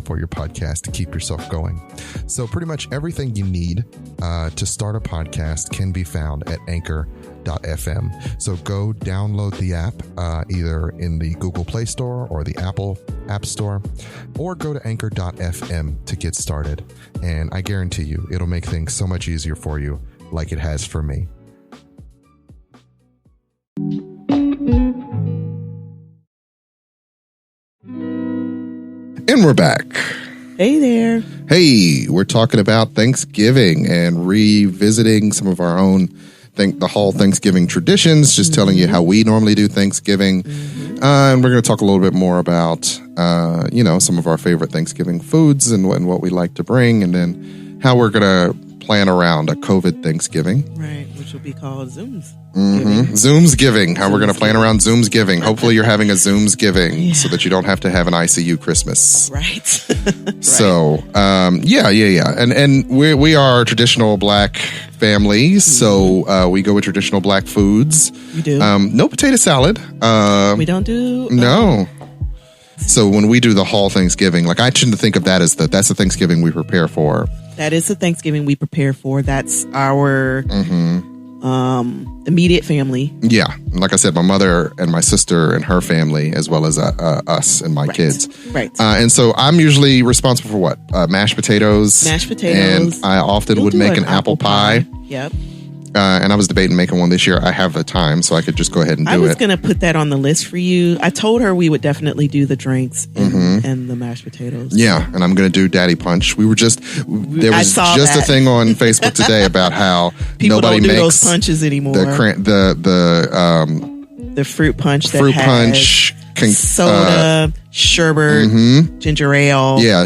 Speaker 1: for your podcast to keep yourself going. So pretty much everything you need to start a podcast can be found at Anchor.fm. So go download the app either in the Google Play Store or the Apple App Store, or go to Anchor.fm to get started. And I guarantee you, it'll make things so much easier for you, like it has for me. And we're back.
Speaker 2: Hey there.
Speaker 1: Hey, we're talking about Thanksgiving and revisiting some of our own the whole Thanksgiving traditions, just telling you how we normally do Thanksgiving. And we're going to talk a little bit more about, some of our favorite Thanksgiving foods and what we like to bring, and then how we're going to plan around a COVID Thanksgiving.
Speaker 2: Right, which will be called Zooms.
Speaker 1: Zoomsgiving. How we're going to plan around Zoomsgiving. Hopefully you're having a Zoomsgiving so that you don't have to have an ICU Christmas.
Speaker 2: Right.
Speaker 1: So, And we are a traditional Black family, so we go with traditional Black foods.
Speaker 2: We do.
Speaker 1: No potato salad.
Speaker 2: We don't do?
Speaker 1: No. So when we do the whole Thanksgiving, like I tend to think of that as that's the Thanksgiving we prepare for.
Speaker 2: That is the Thanksgiving we prepare for. That's our immediate family.
Speaker 1: Yeah. Like I said, my mother and my sister and her family, as well as us and my kids.
Speaker 2: Right.
Speaker 1: And so I'm usually responsible for what? Mashed potatoes.
Speaker 2: Mashed potatoes.
Speaker 1: And I often would make an apple pie.
Speaker 2: Yep.
Speaker 1: And I was debating making one this year. I have the time, so I could just go ahead and do it.
Speaker 2: I was going to put that on the list for you. I told her we would definitely do the drinks and the mashed potatoes.
Speaker 1: Yeah, and I'm going to do Daddy Punch. There was just a thing on Facebook today about how
Speaker 2: people
Speaker 1: nobody
Speaker 2: don't do
Speaker 1: makes
Speaker 2: those punches anymore.
Speaker 1: The
Speaker 2: fruit punch.
Speaker 1: Fruit punch.
Speaker 2: Soda, sherbet, ginger ale.
Speaker 1: Yeah,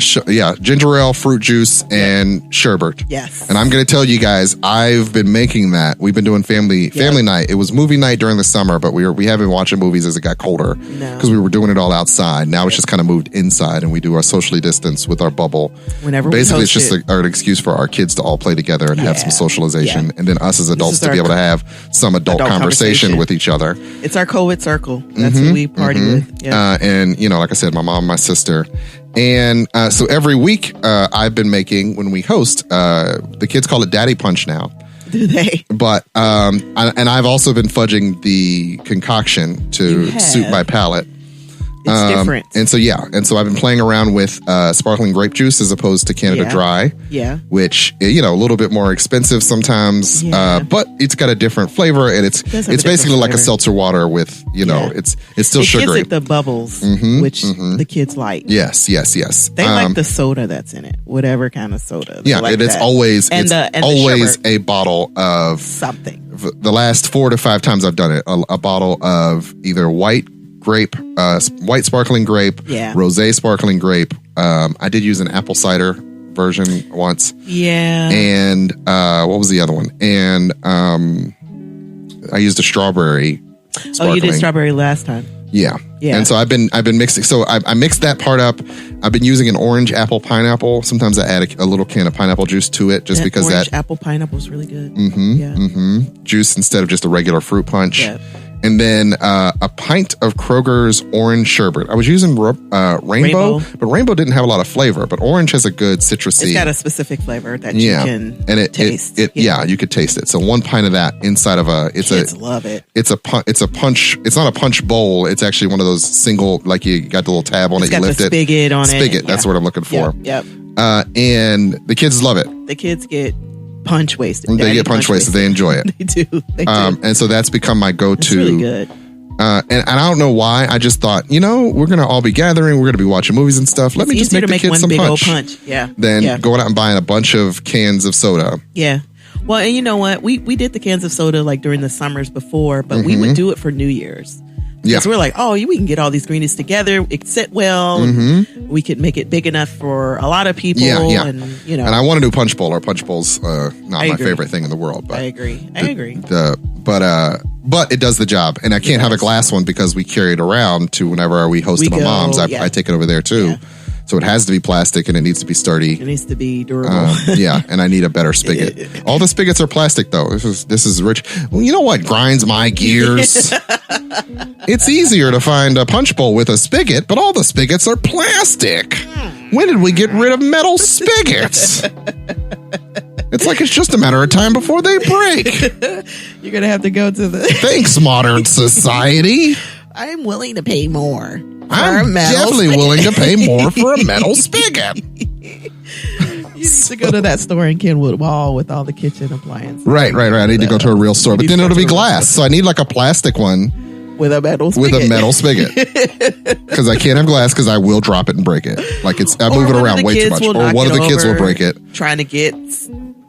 Speaker 1: ginger ale, fruit juice, and sherbet.
Speaker 2: Yes.
Speaker 1: And I'm going to tell you guys, I've been making that. We've been doing family night. It was movie night during the summer, but we haven't been watching movies as it got colder because we were doing it all outside. Now it's just kind of moved inside, and we do our socially distanced with our bubble.
Speaker 2: Whenever
Speaker 1: basically, it's just an excuse for our kids to all play together and have some socialization, and then us as adults to be able to have some adult conversation with each other.
Speaker 2: It's our COVID circle. That's who we party with. Yeah.
Speaker 1: And like I said, my mom, my sister. And so every week I've been making, when we host, the kids call it Daddy Punch now.
Speaker 2: Do they?
Speaker 1: But, and I've also been fudging the concoction to suit my palate.
Speaker 2: It's different.
Speaker 1: And so I've been playing around with sparkling grape juice as opposed to Canada Dry. Yeah. Which, a little bit more expensive sometimes, but it's got a different flavor, and it's basically like a seltzer water with, it's still sugary.
Speaker 2: It gives it the bubbles, which the kids like.
Speaker 1: Yes. They
Speaker 2: like the soda that's in it, whatever kind of soda.
Speaker 1: Yeah,
Speaker 2: like
Speaker 1: it's always a bottle of
Speaker 2: something.
Speaker 1: The last 4 to 5 times I've done it, a bottle of either white sparkling grape, rosé sparkling grape. I did use an apple cider version once. Yeah. And what was the other one? And I used a strawberry sparkling.
Speaker 2: Oh, you did strawberry last time.
Speaker 1: Yeah. And so I've been mixing. So I mixed that part up. I've been using an orange apple pineapple. Sometimes I add a little can of pineapple juice to it, just because
Speaker 2: orange apple pineapple is really good.
Speaker 1: Juice instead of just a regular fruit punch.
Speaker 2: Yeah.
Speaker 1: And then a pint of Kroger's orange sherbet. I was using Rainbow, but Rainbow didn't have a lot of flavor. But orange has a good citrusy.
Speaker 2: It's got a specific flavor that you can taste.
Speaker 1: You could taste it. So 1 pint of that inside of
Speaker 2: kids love it.
Speaker 1: It's a punch. It's not a punch bowl. It's actually one of those single, like you got the little tab on it. You lift it.
Speaker 2: Spigot on it.
Speaker 1: Spigot. That's what I'm looking for.
Speaker 2: Yep.
Speaker 1: And the kids love it.
Speaker 2: The kids get punch wasted.
Speaker 1: They get punch wasted. They enjoy it.
Speaker 2: They do.
Speaker 1: And so that's become my go-to.
Speaker 2: It's really good.
Speaker 1: And I don't know why. I just thought, we're going to all be gathering. We're going to be watching movies and stuff. Let me just make the kids some punch.
Speaker 2: Yeah.
Speaker 1: Than going out and buying a bunch of cans of soda.
Speaker 2: Yeah. Well, and you know what? We did the cans of soda like during the summers before, but we would do it for New Year's. Yeah. So we're like, we can get all these greenies together. It sit well. We could make it big enough for a lot of people. Yeah. And,
Speaker 1: And I want to do punch bowl. Our punch bowl's not my favorite thing in the world. But
Speaker 2: I agree.
Speaker 1: But it does the job. And I can't have a glass one because we carry it around to whenever we host at my mom's. I take it over there too. Yeah. So it has to be plastic and it needs to be sturdy.
Speaker 2: It needs to be durable.
Speaker 1: And I need a better spigot. All the spigots are plastic though. This is rich. Well, you know what grinds my gears? It's easier to find a punch bowl with a spigot, but all the spigots are plastic. When did we get rid of metal spigots? It's like it's just a matter of time before they break.
Speaker 2: You're going to have to go to the...
Speaker 1: Thanks, modern society.
Speaker 2: I'm willing to pay more.
Speaker 1: I'm definitely willing to pay more for a metal spigot.
Speaker 2: You need to go to that store in Kenwood Mall with all the kitchen appliances.
Speaker 1: Right. I need to go to a real store, but then it'll be glass. So I need like a plastic one
Speaker 2: with a metal spigot.
Speaker 1: Because I can't have glass because I will drop it and break it. Like I move it around way too much. Or one of the kids will break it.
Speaker 2: Trying to get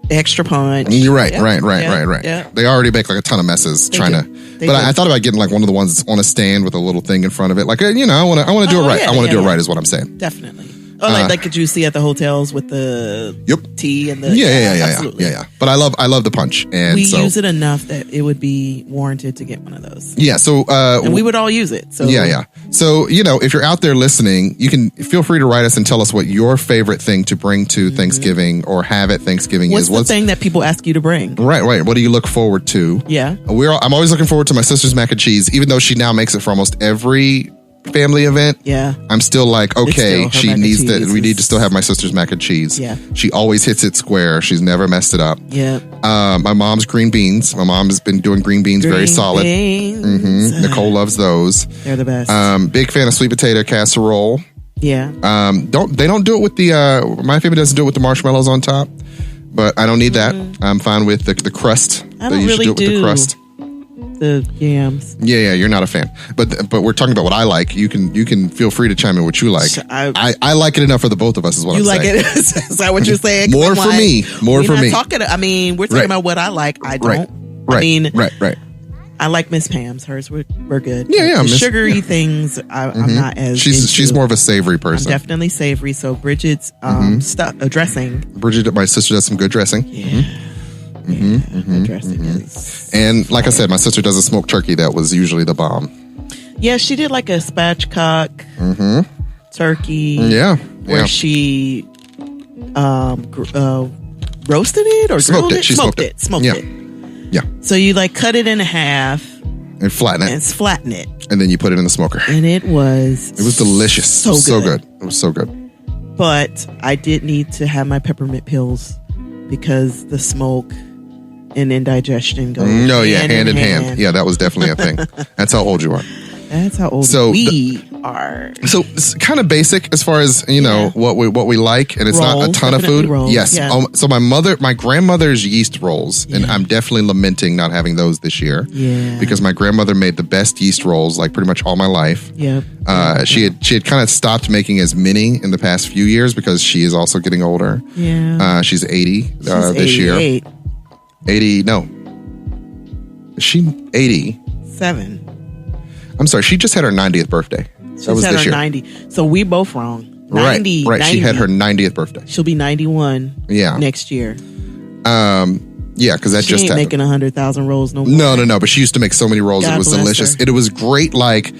Speaker 2: extra punch.
Speaker 1: You're right. Yeah. They already make like a ton of messes trying to. But I thought about getting like one of the ones that's on a stand with a little thing in front of it. Like, I want to do it right. I want to do it right is what I'm saying.
Speaker 2: Definitely. Oh, like what you see at the hotels with the tea and the absolutely.
Speaker 1: Yeah. But I love the punch, and
Speaker 2: we use it enough that it would be warranted to get one of those.
Speaker 1: Yeah. So
Speaker 2: and we would all use it. So
Speaker 1: yeah. So if you're out there listening, you can feel free to write us and tell us what your favorite thing to bring to Thanksgiving or have at Thanksgiving is.
Speaker 2: What's the thing that people ask you to bring?
Speaker 1: Right. What do you look forward to?
Speaker 2: Yeah.
Speaker 1: I'm always looking forward to my sister's mac and cheese, even though she now makes it for almost every family event.
Speaker 2: Yeah.
Speaker 1: I'm still like, okay, she needs that. We need to still have my sister's mac and cheese.
Speaker 2: Yeah.
Speaker 1: She always hits it square. She's never messed it up.
Speaker 2: Yeah.
Speaker 1: My mom's green beans. My mom has been doing green beans very solid. Nicole loves those.
Speaker 2: They're the best.
Speaker 1: Big fan of sweet potato casserole.
Speaker 2: Yeah.
Speaker 1: They don't do it with my family doesn't do it with the marshmallows on top, but I don't need that. I'm fine with the crust.
Speaker 2: I don't really do the crust. The yams.
Speaker 1: Yeah, you're not a fan. But we're talking about what I like. You can feel free to chime in what you like. I like it enough for the both of us is what I'm saying. You like it? Is that what you're saying?
Speaker 2: More
Speaker 1: for me.
Speaker 2: We're talking about what I like. I don't.
Speaker 1: Right.
Speaker 2: I like Miss Pam's. Hers were good.
Speaker 1: Yeah.
Speaker 2: The sugary things, I'm not as
Speaker 1: She's more of a savory person.
Speaker 2: I'm definitely savory. So Bridget's dressing.
Speaker 1: Bridget, my sister, does some good dressing.
Speaker 2: Yeah. Dressing is
Speaker 1: and like I said, my sister does a smoked turkey that was usually the bomb.
Speaker 2: Yeah, she did like a spatchcock turkey.
Speaker 1: Yeah.
Speaker 2: Where she roasted it or
Speaker 1: smoked it. She
Speaker 2: smoked it.
Speaker 1: Yeah.
Speaker 2: So you like cut it in half
Speaker 1: and flatten
Speaker 2: it.
Speaker 1: And then you put it in the smoker.
Speaker 2: And it was
Speaker 1: delicious. So good. It was so good.
Speaker 2: But I did need to have my peppermint pills because the smoke and indigestion go
Speaker 1: hand in hand. Yeah, that was definitely a thing. That's how old you are.
Speaker 2: That's how old we are.
Speaker 1: So it's kind of basic as far as, what we like, and it's
Speaker 2: rolls,
Speaker 1: not a ton of food.
Speaker 2: Rolls,
Speaker 1: yes.
Speaker 2: Yeah.
Speaker 1: So my grandmother's yeast rolls, and I'm definitely lamenting not having those this year.
Speaker 2: Yeah.
Speaker 1: Because my grandmother made the best yeast rolls like pretty much all my life.
Speaker 2: Yep.
Speaker 1: She had kind of stopped making as many in the past few years because she is also getting older.
Speaker 2: Yeah.
Speaker 1: She's 80 this year. 80, no. Is she 87? I'm sorry, she just had her 90th birthday. That was this year.
Speaker 2: 90. So we both wrong. 90,
Speaker 1: right.
Speaker 2: 90.
Speaker 1: She had her 90th birthday.
Speaker 2: She'll be 91 next year.
Speaker 1: Yeah, because that
Speaker 2: she
Speaker 1: just
Speaker 2: ain't
Speaker 1: happened.
Speaker 2: Making 100,000 rolls no more.
Speaker 1: No. But she used to make so many rolls.
Speaker 2: God
Speaker 1: it was delicious.
Speaker 2: Her.
Speaker 1: It was great. Like,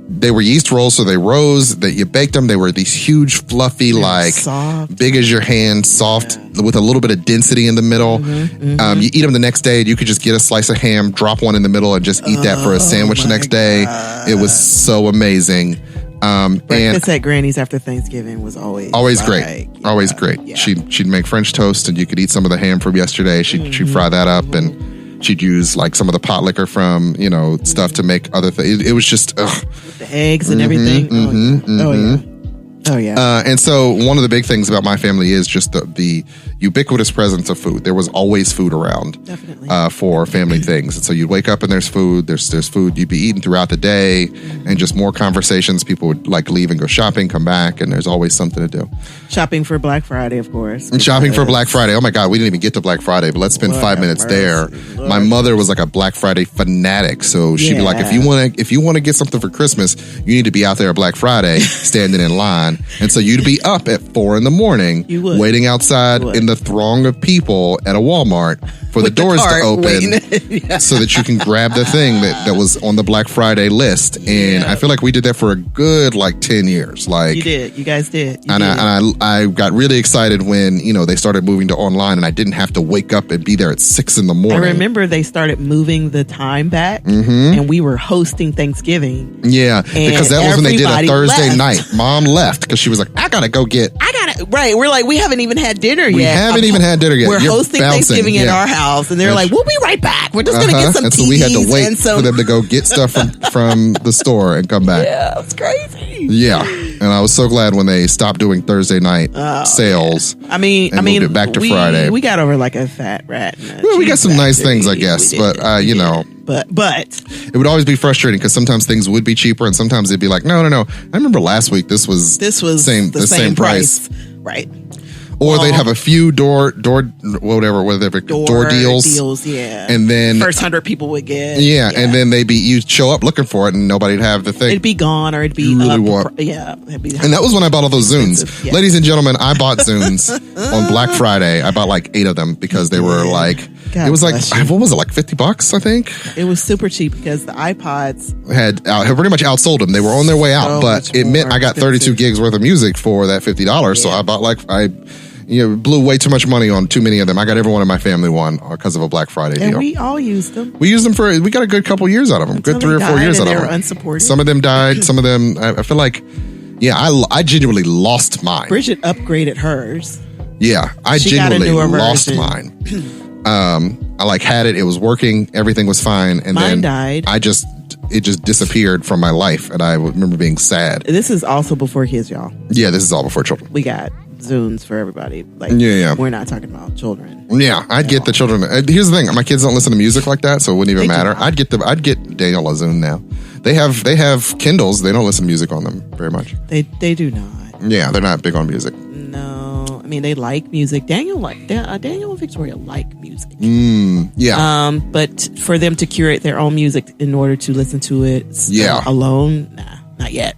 Speaker 1: they were yeast rolls, so they rose. That you baked them. They were these huge, fluffy,
Speaker 2: soft,
Speaker 1: big as your hand, soft with a little bit of density in the middle. You eat them the next day. You could just get a slice of ham, drop one in the middle, and just eat that for a sandwich the next day. It was so amazing.
Speaker 2: Breakfast at Granny's after Thanksgiving was always
Speaker 1: great. Always great.
Speaker 2: Yeah.
Speaker 1: She'd make French toast, and you could eat some of the ham from yesterday. She'd fry that up, and she'd use like some of the pot liquor from stuff to make other things. It was just
Speaker 2: the eggs and everything. Oh yeah.
Speaker 1: And so one of the big things about my family is just the ubiquitous presence of food. There was always food around.
Speaker 2: Definitely.
Speaker 1: For family things. And so you'd wake up and there's food. There's food you'd be eating throughout the day, and just more conversations. People would like leave and go shopping, come back, and there's always something to do.
Speaker 2: Shopping for Black Friday, of course.
Speaker 1: And shopping for Black Friday. Oh my God, we didn't even get to Black Friday, but let's spend 5 minutes there.
Speaker 2: Lord.
Speaker 1: My mother was like a Black Friday fanatic. So she'd be like, if you want to get something for Christmas, you need to be out there at Black Friday standing in line. And so you'd be up at 4 a.m, waiting outside in the throng of people at a Walmart for the doors to open so that you can grab the thing that was on the Black Friday list. And I feel like we did that for a good 10 years. You
Speaker 2: did. You guys did.
Speaker 1: I got really excited when, they started moving to online, and I didn't have to wake up and be there at 6 a.m.
Speaker 2: I remember they started moving the time back, and we were hosting Thanksgiving.
Speaker 1: Yeah, because that was when they did a Thursday night. Mom left because she was like, I gotta go get.
Speaker 2: Right. We're like, we haven't even had dinner yet.
Speaker 1: We haven't even had dinner yet.
Speaker 2: We're hosting Thanksgiving in our house, and they're like, we'll be right back. We're just gonna get some
Speaker 1: and so we had to wait for them to go get stuff from the store and come back.
Speaker 2: Yeah, it's crazy.
Speaker 1: Yeah, and I was so glad when they stopped doing Thursday night sales.
Speaker 2: I mean,
Speaker 1: moved it back to Friday.
Speaker 2: We got over like a fat rat.
Speaker 1: Well, we got some nice things, I guess, but
Speaker 2: But
Speaker 1: it would always be frustrating because sometimes things would be cheaper, and sometimes it'd be like, no. I remember last week this was the same price,
Speaker 2: right?
Speaker 1: Or they'd have a few door deals, and then
Speaker 2: first 100 people would get,
Speaker 1: and then you'd show up looking for it, and nobody'd have the thing.
Speaker 2: It'd be gone, or it'd be
Speaker 1: and
Speaker 2: that
Speaker 1: was when I bought all those Zunes. Yeah. Ladies and gentlemen, I bought Zunes on Black Friday. I bought like 8 of them because they were it was what was it, like $50, I think?
Speaker 2: It was super cheap because the iPods
Speaker 1: had pretty much outsold them. They were on their way out, but it meant I got 32 gigs worth of music for that $50. So I bought blew way too much money on too many of them. I got everyone in my family one because of a Black Friday deal.
Speaker 2: And we all used them.
Speaker 1: We used them we got a good couple years out of them. Good 3 or 4 years out of them.
Speaker 2: They were unsupported.
Speaker 1: Some of them died. Some of them, I feel like, I genuinely lost mine.
Speaker 2: Bridget upgraded hers.
Speaker 1: Yeah, I genuinely lost mine. I had it. It was working. Everything was fine. And
Speaker 2: mine
Speaker 1: then
Speaker 2: died.
Speaker 1: It just disappeared from my life. And I remember being sad.
Speaker 2: This is also before kids, y'all.
Speaker 1: Yeah, this is all before children.
Speaker 2: We got Zunes for everybody. We're not talking about children.
Speaker 1: Yeah, I'd get the children. Here's the thing: my kids don't listen to music like that, so it wouldn't even matter. I'd get Daniel a Zune now. They have Kindles. They don't listen to music on them very much.
Speaker 2: They do not.
Speaker 1: Yeah, they're not big on music.
Speaker 2: No, I mean they like music. Daniel and Victoria like music. music.
Speaker 1: But
Speaker 2: for them to curate their own music in order to listen to it alone, not yet.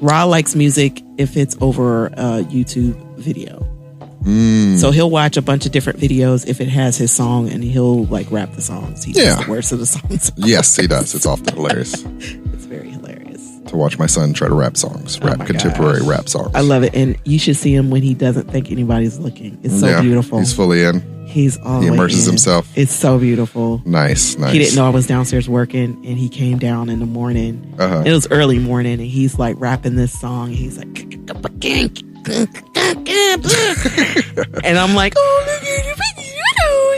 Speaker 2: Ra likes music if it's over a YouTube video. So he'll watch a bunch of different videos if it has his song, and he'll like rap the songs. He knows the words of the songs.
Speaker 1: Yes, he does. It's often hilarious.
Speaker 2: It's very hilarious
Speaker 1: to watch my son try to rap songs, contemporary rap songs.
Speaker 2: I love it, and you should see him when he doesn't think anybody's looking. It's so beautiful.
Speaker 1: He's fully in.
Speaker 2: He's all
Speaker 1: he immerses himself.
Speaker 2: It's so beautiful.
Speaker 1: Nice.
Speaker 2: He didn't know I was downstairs working, and he came down in the morning. It was early morning, and he's like rapping this song. And he's like, and I'm like,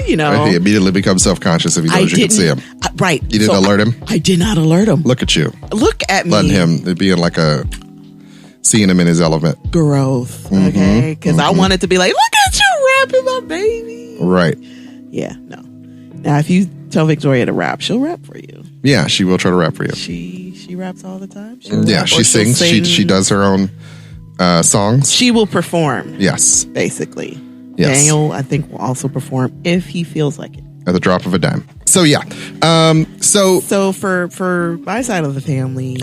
Speaker 2: you know.
Speaker 1: He immediately becomes self-conscious if he knows you can see him.
Speaker 2: Right.
Speaker 1: You didn't alert him?
Speaker 2: I did not alert him.
Speaker 1: Look at you.
Speaker 2: Look at me.
Speaker 1: Letting him be in like seeing him in his element.
Speaker 2: Growth. Okay. Because I wanted to be like, look at you rapping, my baby.
Speaker 1: Right.
Speaker 2: Yeah. No. Now, if you tell Victoria to rap, she'll rap for you.
Speaker 1: Yeah, she will try to rap for you.
Speaker 2: She raps all the time.
Speaker 1: She sings. She does her own songs. She will perform. Yes.
Speaker 2: Basically.
Speaker 1: Yes.
Speaker 2: Daniel, I think, will also perform if he feels like it.
Speaker 1: At the drop of a dime. So, yeah.
Speaker 2: So for my side of the family,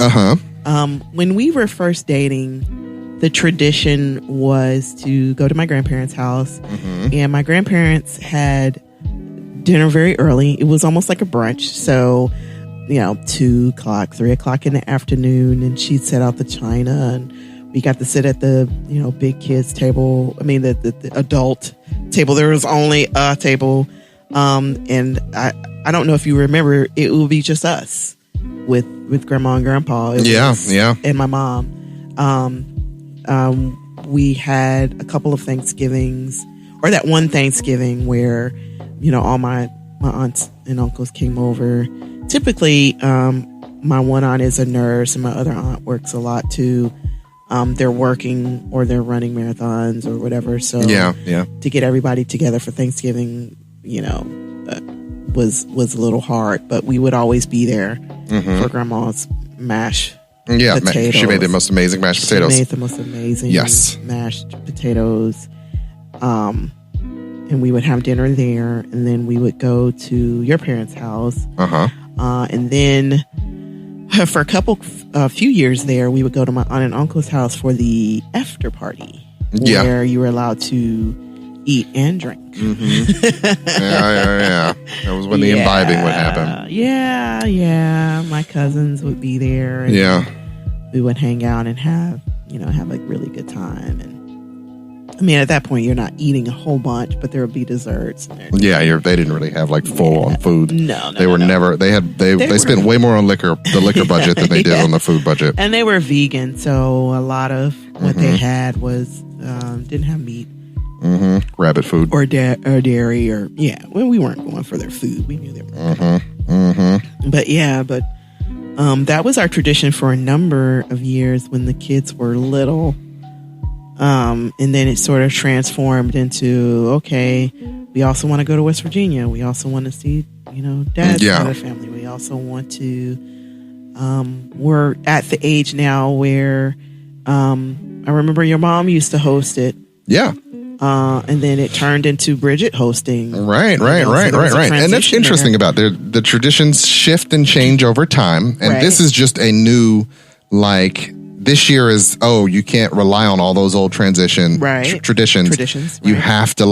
Speaker 2: when we were first dating, the tradition was to go to my grandparents' house. And my grandparents had dinner very early. It was almost like a brunch. So, 2 o'clock, 3 o'clock in the afternoon, and she'd set out the china, and we got to sit at the, big kids table. I mean, the adult table. There was only a table. And I don't know if you remember, it would be just us with grandma and grandpa. And my mom. We had a couple of Thanksgivings, or that one Thanksgiving where, all my aunts and uncles came over. Typically, my one aunt is a nurse and my other aunt works a lot too. They're working or they're running marathons or whatever. So to get everybody together for Thanksgiving, was a little hard, but we would always be there for grandma's mashed potatoes.
Speaker 1: She made the most amazing mashed potatoes.
Speaker 2: She made the most amazing mashed potatoes. And we would have dinner there, and then we would go to your parents' house. And then for a few years there, we would go to my aunt and uncle's house for the after party, where you were allowed to eat and drink.
Speaker 1: That was when the imbibing would happen.
Speaker 2: My cousins would be there. And we would hang out and have a really good time. And I mean, at that point, you're not eating a whole bunch, but there would be desserts. They
Speaker 1: didn't really have like full on food.
Speaker 2: No,
Speaker 1: they were never. They spent way more on the liquor budget than they did on the food budget.
Speaker 2: And they were vegan, so a lot of what they had was didn't have meat.
Speaker 1: Rabbit food
Speaker 2: or dairy when we weren't going for their food, we knew they were but that was our tradition for a number of years when the kids were little, and then it sort of transformed into we also want to go to West Virginia, we also want to see dad's side of the family, we also want to we're at the age now where I remember your mom used to host it. And then it turned into Bridget hosting. Right.
Speaker 1: And that's interesting about the traditions shift and change over time. And this is just a new, this year is, you can't rely on all those old traditions. You have to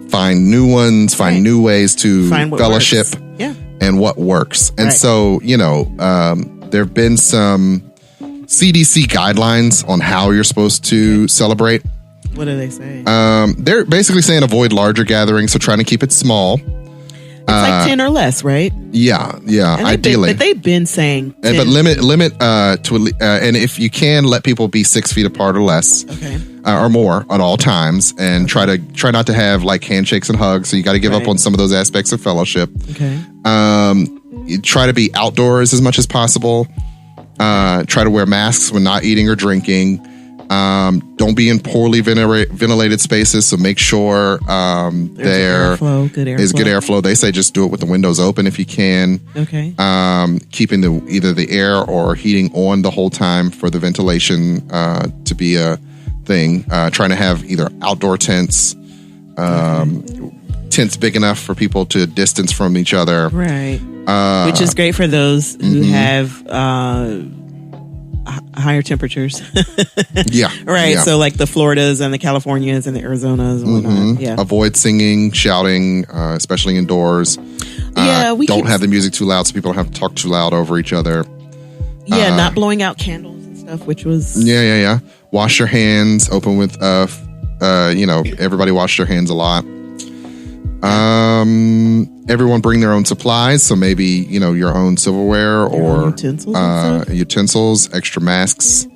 Speaker 1: find new ones, find new ways to fellowship and what works. And so, there have been some CDC guidelines on how you're supposed to celebrate.
Speaker 2: What do they say?
Speaker 1: They're basically saying avoid larger gatherings, so trying to keep it small.
Speaker 2: It's like 10 or less, right?
Speaker 1: Yeah, ideally.
Speaker 2: But they've been saying 10.
Speaker 1: But limit to and if you can, let people be 6 feet apart or less, or more at all times, and try not to have handshakes and hugs. So you got to give up on some of those aspects of fellowship. You try to be outdoors as much as possible. Try to wear masks when not eating or drinking. Don't be in poorly ventilated spaces, so make sure there is good airflow. They say just do it with the windows open if you can. Keeping either the air or heating on the whole time for the ventilation to be a thing. Trying to have either outdoor tents Tents big enough for people to distance from each other.
Speaker 2: Right. Which is great for those who have higher temperatures.
Speaker 1: Yeah.
Speaker 2: Right.
Speaker 1: Yeah.
Speaker 2: So like the Floridas and the Californias and the Arizonas and whatnot. Yeah.
Speaker 1: Avoid singing, shouting, especially indoors. We don't have the music too loud so people don't have to talk too loud over each other.
Speaker 2: Yeah, not blowing out candles and stuff, which was...
Speaker 1: Yeah. Wash your hands. Open with, everybody wash their hands a lot. Everyone bring their own supplies. So maybe, your own silverware or utensils, extra masks,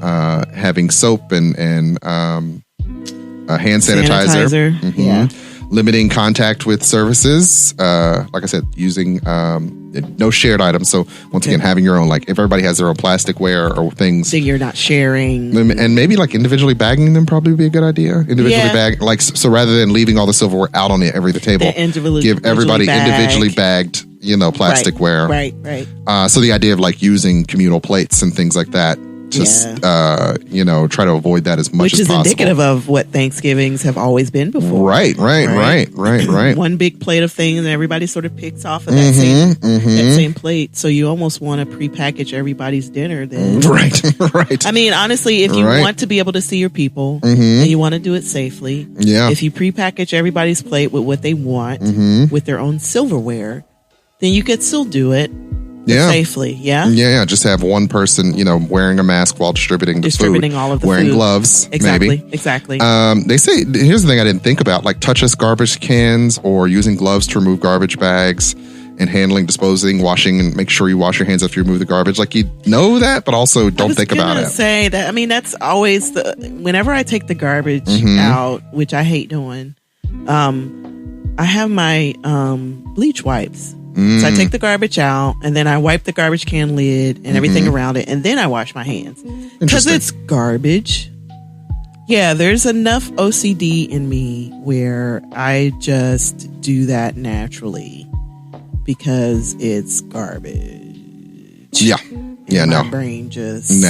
Speaker 1: having soap and hand sanitizer.
Speaker 2: Yeah.
Speaker 1: Limiting contact with services. Like I said, using no shared items. So once again, having your own, like if everybody has their own plasticware or things.
Speaker 2: So you're not sharing.
Speaker 1: And maybe like individually bagging them probably would be a good idea. Individually bag, like, so rather than leaving all the silverware out on the table, give everybody individually bagged, plasticware.
Speaker 2: Right.
Speaker 1: So the idea of like using communal plates and things like that. Just, try to avoid that as much as possible. Which is
Speaker 2: indicative of what Thanksgivings have always been before.
Speaker 1: Right.
Speaker 2: One big plate of things and everybody sort of picks off of that same plate. So you almost want to prepackage everybody's dinner then.
Speaker 1: Right.
Speaker 2: I mean, honestly, if you want to be able to see your people and you want to do it safely, if you prepackage everybody's plate with what they want with their own silverware, then you could still do it. Safely, yeah. Just
Speaker 1: have one person, wearing a mask while distributing the food,
Speaker 2: all of the
Speaker 1: wearing
Speaker 2: food.
Speaker 1: Gloves,
Speaker 2: exactly.
Speaker 1: They say, here's the thing I didn't think about, like touchless garbage cans or using gloves to remove garbage bags and handling, disposing, washing, and make sure you wash your hands after you remove the garbage. Like you know that, but also don't think about it.
Speaker 2: Say that. I mean, that's always whenever I take the garbage out, which I hate doing. I have my bleach wipes. So I take the garbage out and then I wipe the garbage can lid and everything around it. And then I wash my hands because it's garbage. Yeah, there's enough OCD in me where I just do that naturally because it's garbage.
Speaker 1: Yeah.
Speaker 2: My brain just...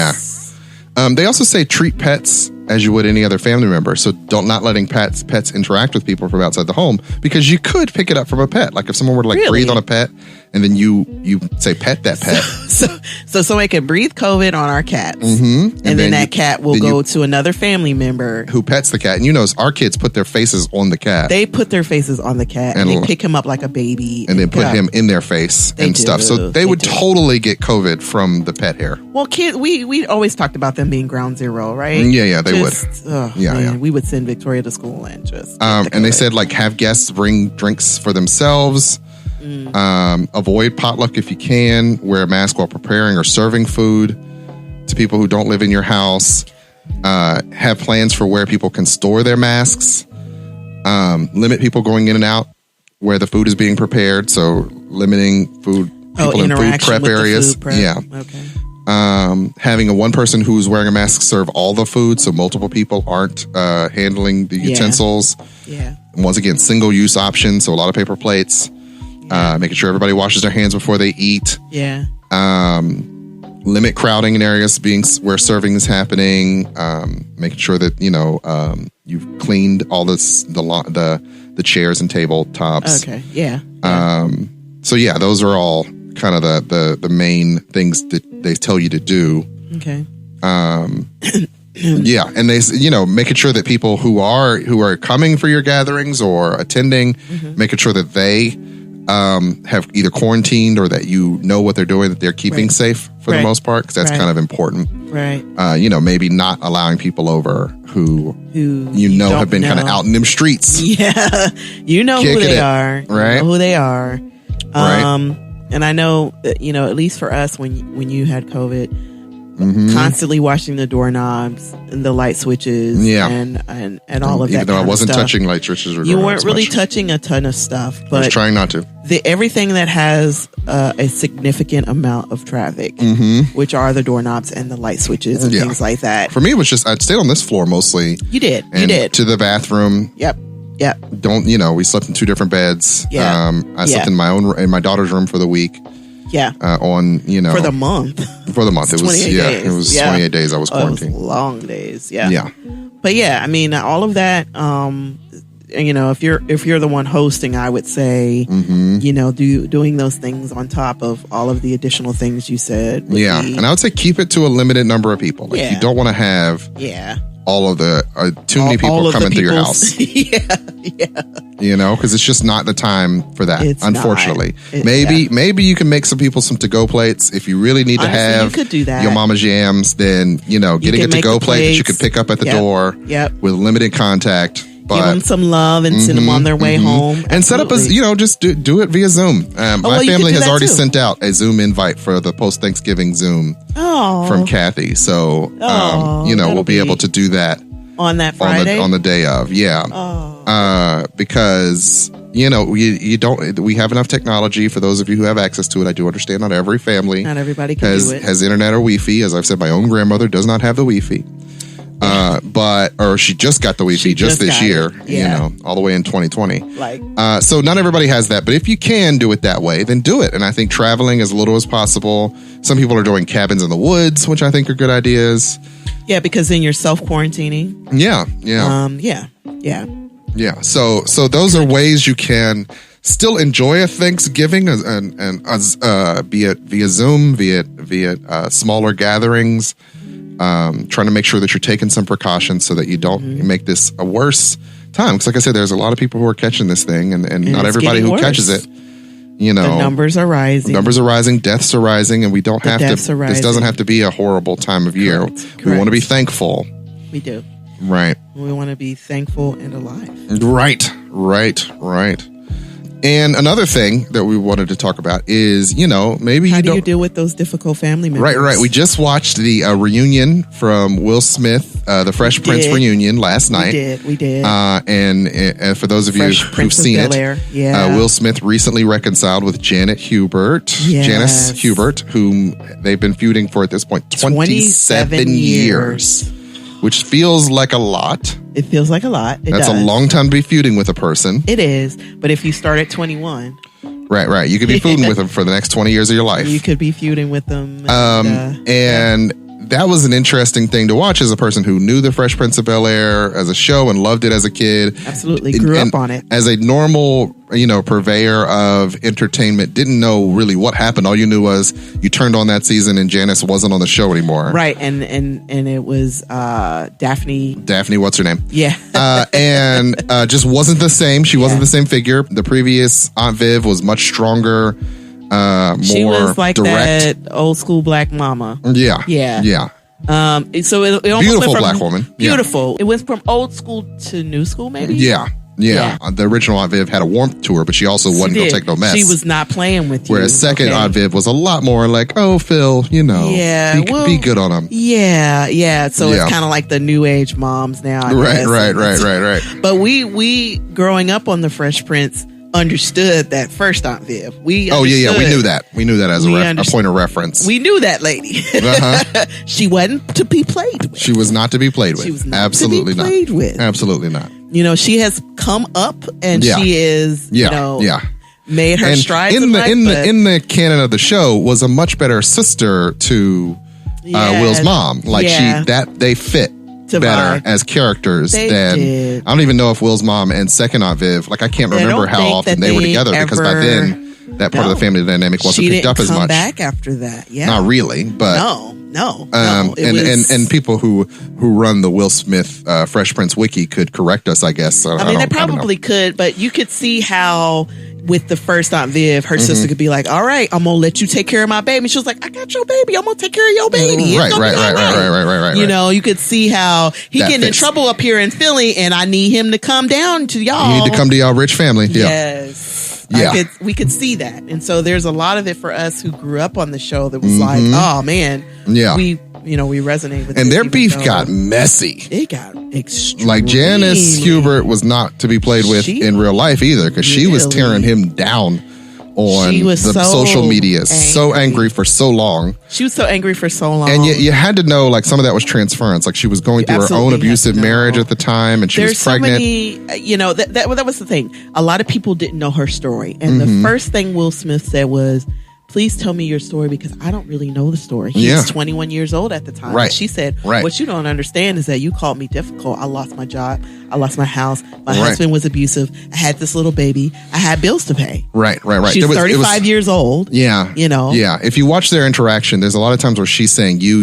Speaker 1: They also say treat pets as you would any other family member. So not letting pets interact with people from outside the home, because you could pick it up from a pet. Like if someone were to breathe on a pet and then you say pet that pet.
Speaker 2: So somebody could breathe COVID on our cats. And then that cat will go to another family member
Speaker 1: who pets the cat. And our kids put their faces on the cat.
Speaker 2: They put their faces on the cat and they pick him up like a baby.
Speaker 1: And then put him in their face and stuff. So they would totally get COVID from the pet hair.
Speaker 2: Well, kids, we always talked about them being ground zero, right?
Speaker 1: Yeah, they would.
Speaker 2: We would send Victoria to school and just...
Speaker 1: and they said, like, have guests bring drinks for themselves. Avoid potluck if you can. Wear a mask while preparing or serving food to people who don't live in your house. Have plans for where people can store their masks. Limit people going in and out where the food is being prepared. So limiting people in food prep areas.
Speaker 2: Food prep.
Speaker 1: Yeah.
Speaker 2: Okay.
Speaker 1: Having one person who's wearing a mask serve all the food, so multiple people aren't handling the utensils.
Speaker 2: Yeah.
Speaker 1: And once again, single-use option, so a lot of paper plates. Making sure everybody washes their hands before they eat.
Speaker 2: Yeah.
Speaker 1: Limit crowding in areas where serving is happening. Making sure that you've cleaned all the chairs and tabletops.
Speaker 2: Okay. Yeah.
Speaker 1: Those are all kind of the main things that they tell you to do.
Speaker 2: Okay.
Speaker 1: And they, making sure that people who are coming for your gatherings or attending, making sure that they have either quarantined or that what they're doing, that they're keeping safe for the most part, because that's kind of important.
Speaker 2: Right.
Speaker 1: Maybe not allowing people over who have been kind of out in them streets.
Speaker 2: Yeah. Who they are.
Speaker 1: Right.
Speaker 2: You know who they are.
Speaker 1: Right.
Speaker 2: And I know that, at least for us, when you had COVID, constantly washing the doorknobs and the light switches and all of that.
Speaker 1: Even though I wasn't touching light switches.
Speaker 2: You weren't really touching a ton of stuff. But
Speaker 1: I was trying not to.
Speaker 2: Everything that has a significant amount of traffic, which are the doorknobs and the light switches and things like that.
Speaker 1: For me, it was just, I'd stayed on this floor mostly.
Speaker 2: You did.
Speaker 1: To the bathroom.
Speaker 2: Yep.
Speaker 1: We slept in 2 different beds.
Speaker 2: Yeah.
Speaker 1: I slept in my daughter's room for the week.
Speaker 2: Yeah.
Speaker 1: For
Speaker 2: the month.
Speaker 1: It was 28 days. It was 28 days I was quarantined.
Speaker 2: Long days. Yeah.
Speaker 1: Yeah.
Speaker 2: But all of that, if you're the one hosting, I would say, doing those things on top of all of the additional things you said.
Speaker 1: And I would say keep it to a limited number of people. Like you don't want to have all of the too many people coming to your house. Because it's just not the time for that. Unfortunately, maybe you can make some people some to-go plates if you really need to have
Speaker 2: you could do that.
Speaker 1: Your mama's yams. Then getting a to-go plate that you could pick up at the door with limited contact. But,
Speaker 2: give them some love and send them on their way home.
Speaker 1: And set up just do it via Zoom. My family has already sent out a Zoom invite for the post-Thanksgiving Zoom from Kathy. So, we'll be able to do that
Speaker 2: on that Friday,
Speaker 1: on the day of. Because we have enough technology for those of you who have access to it. I do understand not every family,
Speaker 2: not everybody can do it.
Speaker 1: Has internet or Wi-Fi. As I've said, my own grandmother does not have the Wi-Fi. Or she just got the Wi-Fi just this year, all the way in 2020. So not everybody has that, but if you can do it that way, then do it. And I think traveling as little as possible. Some people are doing cabins in the woods, which I think are good ideas.
Speaker 2: Yeah, because then you're self-quarantining.
Speaker 1: So those are ways you can still enjoy a Thanksgiving and be it via Zoom, via smaller gatherings. Trying to make sure that you're taking some precautions so that you don't make this a worse time. Because like I said, there's a lot of people who are catching this thing and not everybody who catches it, the
Speaker 2: numbers are rising.
Speaker 1: Deaths are rising, and we don't have to, this doesn't have to be a horrible time of year.
Speaker 2: Correct.
Speaker 1: We want to be thankful.
Speaker 2: We do.
Speaker 1: Right.
Speaker 2: We want to be thankful and alive.
Speaker 1: Right. And another thing that we wanted to talk about is, maybe
Speaker 2: how do you deal with those difficult family members?
Speaker 1: Right. We just watched the reunion from Will Smith, the Fresh Prince reunion last night.
Speaker 2: We did.
Speaker 1: And for those of you who've seen it, Will Smith recently reconciled with Janice Hubert, whom they've been feuding for at this point 27 years. Which feels like a lot.
Speaker 2: It feels like a lot.
Speaker 1: That's a long time to be feuding with a person.
Speaker 2: It is. But if you start at 21.
Speaker 1: Right. You could be feuding with them for the next 20 years of your life.
Speaker 2: You could be feuding with them.
Speaker 1: And that was an interesting thing to watch as a person who knew The Fresh Prince of Bel-Air as a show and loved it as a kid.
Speaker 2: Absolutely. Grew up on it.
Speaker 1: As a normal, purveyor of entertainment, didn't know really what happened. All you knew was you turned on that season and Janice wasn't on the show anymore.
Speaker 2: Right. And it was Daphne.
Speaker 1: Daphne, what's her name?
Speaker 2: Yeah.
Speaker 1: And just wasn't the same. She wasn't the same figure. The previous Aunt Viv was much stronger.
Speaker 2: She
Speaker 1: more
Speaker 2: was like
Speaker 1: direct.
Speaker 2: that old school black mama.
Speaker 1: Yeah.
Speaker 2: So it almost
Speaker 1: beautiful
Speaker 2: went from
Speaker 1: black woman.
Speaker 2: Beautiful. Yeah. It went from old school to new school, maybe.
Speaker 1: Yeah. The original Aunt Viv had a warmth to her, but she also wasn't going to take no mess.
Speaker 2: She was not playing with you.
Speaker 1: Whereas second Aunt Viv was a lot more like, oh, Phil, be good on him.
Speaker 2: Yeah. So it's kind of like the new age moms now.
Speaker 1: Right.
Speaker 2: But we growing up on The Fresh Prince understood that first Aunt Viv. We knew that. We knew that as a point of reference. We knew that lady. She wasn't to be played with.
Speaker 1: She was not to be played with.
Speaker 2: She was not
Speaker 1: Absolutely
Speaker 2: to be played with.
Speaker 1: Absolutely not.
Speaker 2: She has come up and she is, made her strides
Speaker 1: in the canon of the show was a much better sister to Will's mom. They fit better as characters than I don't even know if Will's mom and second Aunt Viv, I can't remember how often they were together because by then that part of the family dynamic wasn't picked up as much.
Speaker 2: Back after that,
Speaker 1: not really, but
Speaker 2: no.
Speaker 1: And people who run the Will Smith Fresh Prince wiki could correct us, I guess.
Speaker 2: They probably could, but you could see how with the first Aunt Viv, her sister could be like, all right, I'm going to let you take care of my baby. She was like, I got your baby. I'm going to take care of your baby.
Speaker 1: Right.
Speaker 2: You could see how he getting in trouble up here in Philly and I need him to come down to y'all.
Speaker 1: You need to come to y'all rich family.
Speaker 2: Yes.
Speaker 1: Yeah.
Speaker 2: We could see that. And so there's a lot of it for us who grew up on the show that was like, oh man, we resonate with it.
Speaker 1: And their beef got messy.
Speaker 2: It got extreme.
Speaker 1: Like Janice Hubert was not to be played with in real life either because she was tearing him down on the social media. So angry for so long.
Speaker 2: She was so angry for so long.
Speaker 1: And you had to know some of that was transference. She was going through her own abusive marriage at the time and she was pregnant.
Speaker 2: That was the thing. A lot of people didn't know her story. And the first thing Will Smith said was, please tell me your story because I don't really know the story. He was 21 years old at the time.
Speaker 1: Right.
Speaker 2: And she said, what you don't understand is that you called me difficult. I lost my job. I lost my house. My husband was abusive. I had this little baby. I had bills to pay.
Speaker 1: Right.
Speaker 2: She's 35 years old.
Speaker 1: Yeah.
Speaker 2: You know?
Speaker 1: Yeah. If you watch their interaction, there's a lot of times where she's saying you.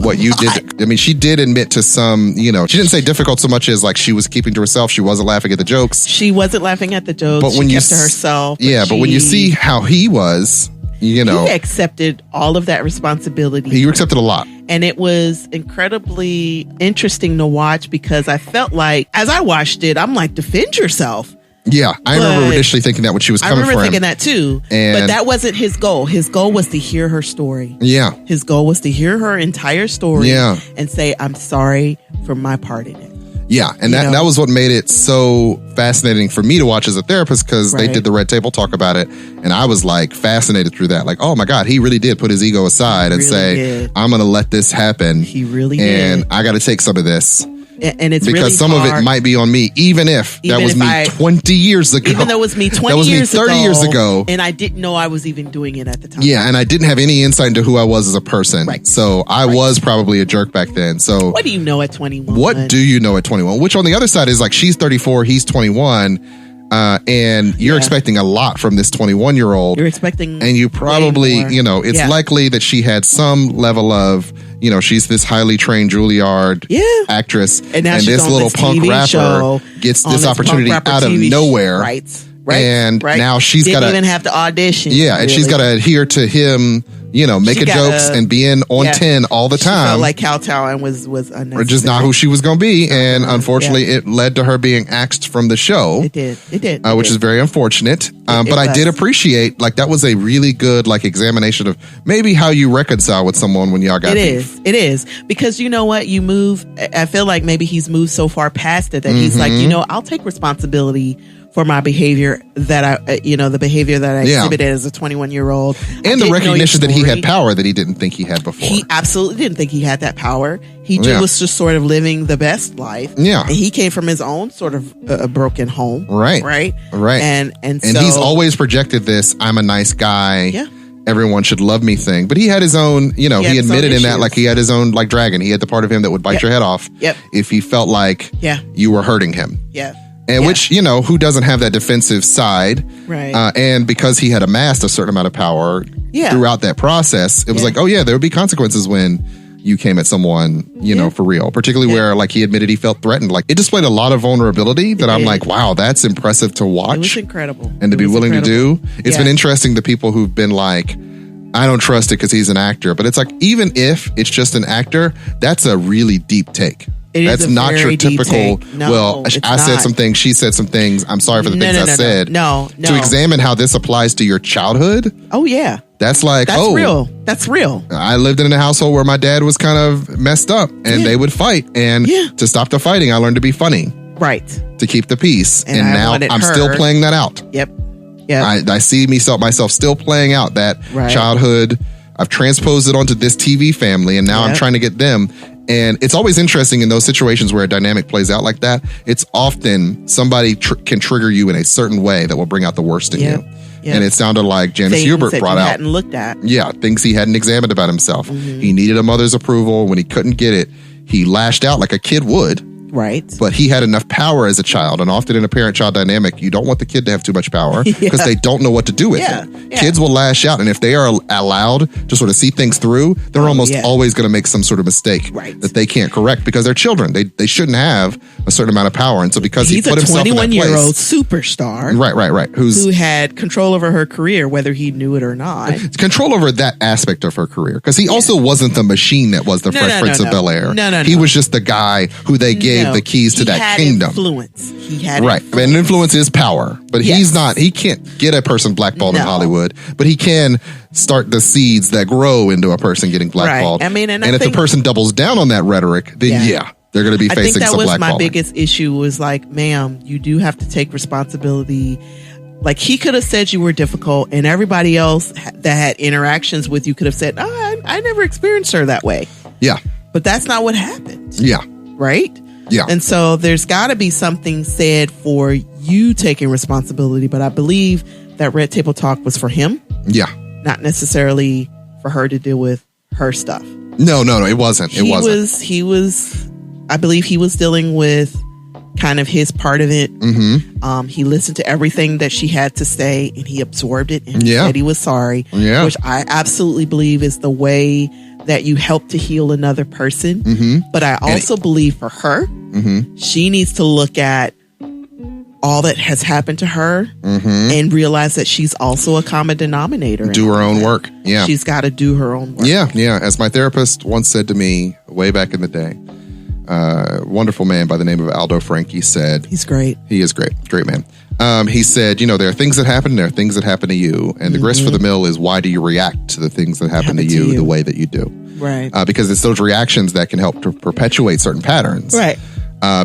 Speaker 1: What you did. I mean, she did admit to some, she didn't say difficult so much as like she was keeping to herself. She wasn't laughing at the jokes.
Speaker 2: She wasn't laughing at the jokes.
Speaker 1: But when
Speaker 2: she kept to herself.
Speaker 1: But when you see how he was, he
Speaker 2: accepted all of that responsibility.
Speaker 1: He accepted a lot.
Speaker 2: And it was incredibly interesting to watch because I felt like, as I watched it, I'm like, defend yourself.
Speaker 1: Yeah, I remember initially thinking that when she was coming for him.
Speaker 2: I remember thinking that too. But that wasn't his goal. His goal was to hear her story.
Speaker 1: Yeah.
Speaker 2: His goal was to hear her entire story and say, I'm sorry for my part in it.
Speaker 1: Yeah, and that was what made it so fascinating for me to watch as a therapist because they did the Red Table Talk about it, and I was like fascinated through that. Like, oh my God, he really did put his ego aside and say, I'm going to let this happen.
Speaker 2: He really
Speaker 1: did. And I got to take some of this.
Speaker 2: And it's
Speaker 1: because
Speaker 2: really
Speaker 1: some
Speaker 2: hard.
Speaker 1: of it might be on me, even if that was me 20 years ago.
Speaker 2: Even though it was me 20
Speaker 1: that was
Speaker 2: years
Speaker 1: me 30
Speaker 2: ago,
Speaker 1: years ago.
Speaker 2: And I didn't know I was even doing it at the time.
Speaker 1: Yeah, and I didn't have any insight into who I was as a person. Right. So I was probably a jerk back then. So
Speaker 2: what do you know at 21?
Speaker 1: What do you know at 21? Which on the other side is like she's 34, he's 21. And you're expecting a lot from this 21-year-old.
Speaker 2: You're expecting,
Speaker 1: and you probably, it's likely that she had some level of, she's this highly trained Juilliard actress,
Speaker 2: and
Speaker 1: this little punk rapper gets this opportunity out of nowhere,
Speaker 2: right?
Speaker 1: And now she's got to
Speaker 2: even have to audition,
Speaker 1: and she's got to adhere to him. Making jokes and being on 10 all the time.
Speaker 2: She felt like Cowtown was unnecessary.
Speaker 1: Or just not who she was going to be. And unfortunately, it led to her being axed from the show.
Speaker 2: It did.
Speaker 1: Which is very unfortunate. But I did appreciate, that was a really good, examination of maybe how you reconcile with someone when y'all got beef.
Speaker 2: It is. Because you know what? I feel like maybe he's moved so far past it that he's like, I'll take responsibility for my behavior that the behavior that I exhibited as a 21-year-old.
Speaker 1: And the recognition that he had power that he didn't think he had before.
Speaker 2: He absolutely didn't think he had that power. He was just sort of living the best life.
Speaker 1: Yeah.
Speaker 2: And he came from his own sort of a broken home.
Speaker 1: Right.
Speaker 2: And so,
Speaker 1: he's always projected this, I'm a nice guy.
Speaker 2: Yeah.
Speaker 1: Everyone should love me thing. But he had his own, he admitted in that, he had his own, dragon. He had the part of him that would bite your head off if he felt like you were hurting him.
Speaker 2: Yeah.
Speaker 1: And which, who doesn't have that defensive side?
Speaker 2: Right.
Speaker 1: And because he had amassed a certain amount of power throughout that process, it was like, there would be consequences when you came at someone, for real. Particularly where, he admitted he felt threatened. It displayed a lot of vulnerability that I'm like, wow, that's impressive to watch.
Speaker 2: It was incredible.
Speaker 1: And to be willing to do. It's been interesting to people who've been like, I don't trust it because he's an actor. But it's like, even if it's just an actor, that's a really deep take. That's not your typical, I said some things, she said some things, I'm sorry for the things I said.
Speaker 2: No.
Speaker 1: To examine how this applies to your childhood.
Speaker 2: Oh, yeah.
Speaker 1: That's
Speaker 2: real. That's real.
Speaker 1: I lived in a household where my dad was kind of messed up and they would fight. And to stop the fighting, I learned to be funny.
Speaker 2: Right.
Speaker 1: To keep the peace. And now I'm still playing that out.
Speaker 2: Yep.
Speaker 1: I see myself still playing out that childhood. I've transposed it onto this TV family and now I'm trying to get them. And it's always interesting in those situations where a dynamic plays out like that. It's often somebody can trigger you in a certain way that will bring out the worst in you. And it sounded like Janice Hubert brought out.
Speaker 2: Hadn't looked at.
Speaker 1: Yeah, things he hadn't examined about himself. He needed a mother's approval. When he couldn't get it, he lashed out like a kid would.
Speaker 2: Right.
Speaker 1: But he had enough power as a child. And often in a parent-child dynamic, you don't want the kid to have too much power because they don't know what to do with it. Kids will lash out. And if they are allowed to sort of see things through, they're almost always going to make some sort of mistake that they can't correct because they're children. They shouldn't have a certain amount of power. And so because he put himself in that place. He's a 21-year-old
Speaker 2: superstar.
Speaker 1: Right.
Speaker 2: Who had control over her career, whether he knew it or not.
Speaker 1: Control over that aspect of her career. Because he also wasn't the machine that was the Fresh Prince of Bel-Air.
Speaker 2: No.
Speaker 1: He was just the guy who they gave the keys to that kingdom.
Speaker 2: Influence. He had
Speaker 1: influence. And influence is power, but he can't get a person blackballed in Hollywood, but he can start the seeds that grow into a person getting blackballed.
Speaker 2: Right. I mean,
Speaker 1: and if the person doubles down on that rhetoric, then they're going to be facing some blackballing. I think that was my
Speaker 2: biggest issue was like, ma'am, you do have to take responsibility. Like he could have said you were difficult and everybody else that had interactions with you could have said, I never experienced her that way.
Speaker 1: Yeah.
Speaker 2: But that's not what happened.
Speaker 1: Yeah.
Speaker 2: Right?
Speaker 1: Yeah.
Speaker 2: And so there's got to be something said for you taking responsibility. But I believe that Red Table Talk was for him.
Speaker 1: Yeah.
Speaker 2: Not necessarily for her to deal with her stuff.
Speaker 1: No, it wasn't.
Speaker 2: He was, I believe he was dealing with kind of his part of it.
Speaker 1: Mm-hmm.
Speaker 2: He listened to everything that she had to say and he absorbed it and he said he was sorry, which I absolutely believe is the way that you help to heal another person.
Speaker 1: Mm-hmm.
Speaker 2: But I also believe for her, she needs to look at all that has happened to her and realize that she's also a common denominator.
Speaker 1: Do her own work. Yeah.
Speaker 2: She's got to do her own work.
Speaker 1: Yeah. As my therapist once said to me way back in the day, wonderful man by the name of Aldo Franchi said,
Speaker 2: he's great.
Speaker 1: He is great. Great man. He said, there are things that happen and there are things that happen to you. And the grist for the mill is, why do you react to the things that happen to you the way that you do?
Speaker 2: Right.
Speaker 1: Because it's those reactions that can help to perpetuate certain patterns.
Speaker 2: Right.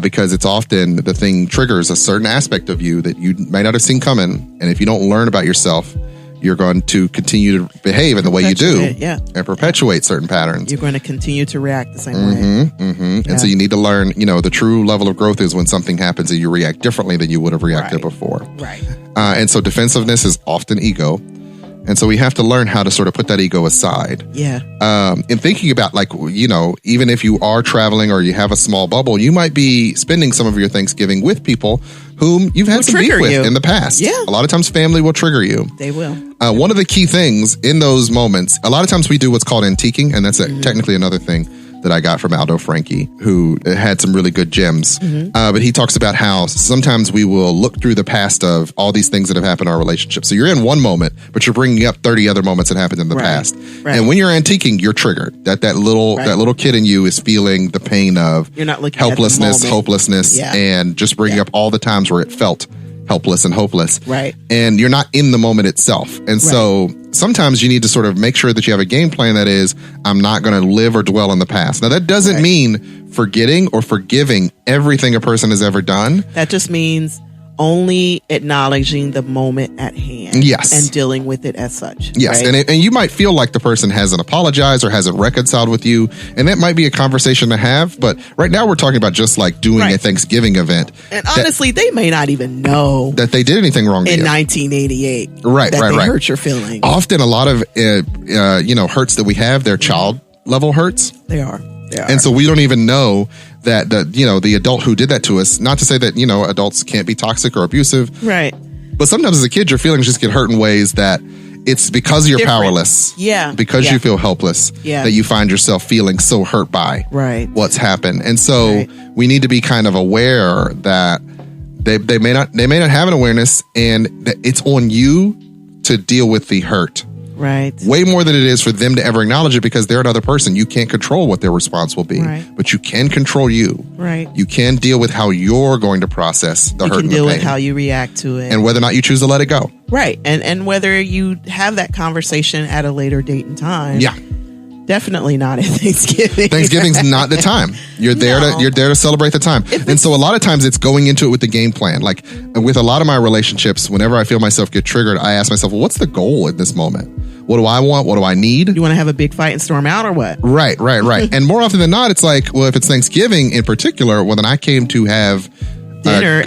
Speaker 1: Because it's often the thing triggers a certain aspect of you that you might not have seen coming. And if you don't learn about yourself, you're going to continue to behave in the way you do and perpetuate certain patterns.
Speaker 2: You're going to continue to react the same way.
Speaker 1: And so you need to learn, the true level of growth is when something happens and you react differently than you would have reacted before.
Speaker 2: Right.
Speaker 1: And so defensiveness is often ego. And so we have to learn how to sort of put that ego aside.
Speaker 2: Yeah.
Speaker 1: In thinking about, even if you are traveling or you have a small bubble, you might be spending some of your Thanksgiving with people whom you've had some beef with in the past.
Speaker 2: Yeah.
Speaker 1: A lot of times family will trigger you.
Speaker 2: They will.
Speaker 1: One of the key things in those moments, a lot of times we do what's called antiquing, and that's technically another thing that I got from Aldo Franchi, who had some really good gems. But he talks about how sometimes we will look through the past of all these things that have happened in our relationship. So you're in one moment, but you're bringing up 30 other moments that happened in the past. Right. And when you're antiquing, you're triggered. That little kid in you is feeling the pain of
Speaker 2: you're not looking
Speaker 1: helplessness,
Speaker 2: at the
Speaker 1: hopelessness, and just bringing up all the times where it felt helpless and hopeless.
Speaker 2: Right.
Speaker 1: And you're not in the moment itself. And so sometimes you need to sort of make sure that you have a game plan that is, I'm not going to live or dwell in the past. Now, that doesn't mean forgetting or forgiving everything a person has ever done.
Speaker 2: That just means only acknowledging the moment at hand.
Speaker 1: Yes.
Speaker 2: And dealing with it as such.
Speaker 1: Yes.
Speaker 2: Right?
Speaker 1: And you might feel like the person hasn't apologized or hasn't reconciled with you. And that might be a conversation to have. But right now we're talking about just like doing a Thanksgiving event.
Speaker 2: And honestly, they may not even know
Speaker 1: that they did anything wrong
Speaker 2: in
Speaker 1: to you.
Speaker 2: 1988.
Speaker 1: Right.
Speaker 2: Hurt your feelings.
Speaker 1: Often a lot of, hurts that we have, they're child level hurts.
Speaker 2: They are.
Speaker 1: And so we don't even know that the adult who did that to us, not to say that, adults can't be toxic or abusive.
Speaker 2: Right.
Speaker 1: But sometimes as a kid, your feelings just get hurt in ways that it's because you're powerless.
Speaker 2: Yeah.
Speaker 1: Because you feel helpless that you find yourself feeling so hurt by what's happened. And so we need to be kind of aware that they may not have an awareness and that it's on you to deal with the hurt.
Speaker 2: Right.
Speaker 1: Way more than it is for them to ever acknowledge it because they're another person. You can't control what their response will be, but you can control you.
Speaker 2: Right.
Speaker 1: You can deal with how you're going to process the hurt and the pain.
Speaker 2: You can deal with how you react to it.
Speaker 1: And whether or not you choose to let it go.
Speaker 2: Right. And whether you have that conversation at a later date and time.
Speaker 1: Yeah.
Speaker 2: Definitely not at Thanksgiving.
Speaker 1: Thanksgiving's not the time. You're there to celebrate the time. And so a lot of times it's going into it with the game plan. Like with a lot of my relationships, whenever I feel myself get triggered, I ask myself, well, what's the goal in this moment? What do I want? What do I need?
Speaker 2: You want to have a big fight and storm out or what?
Speaker 1: Right. And more often than not, it's like, well, if it's Thanksgiving in particular, well, then I came to have dinner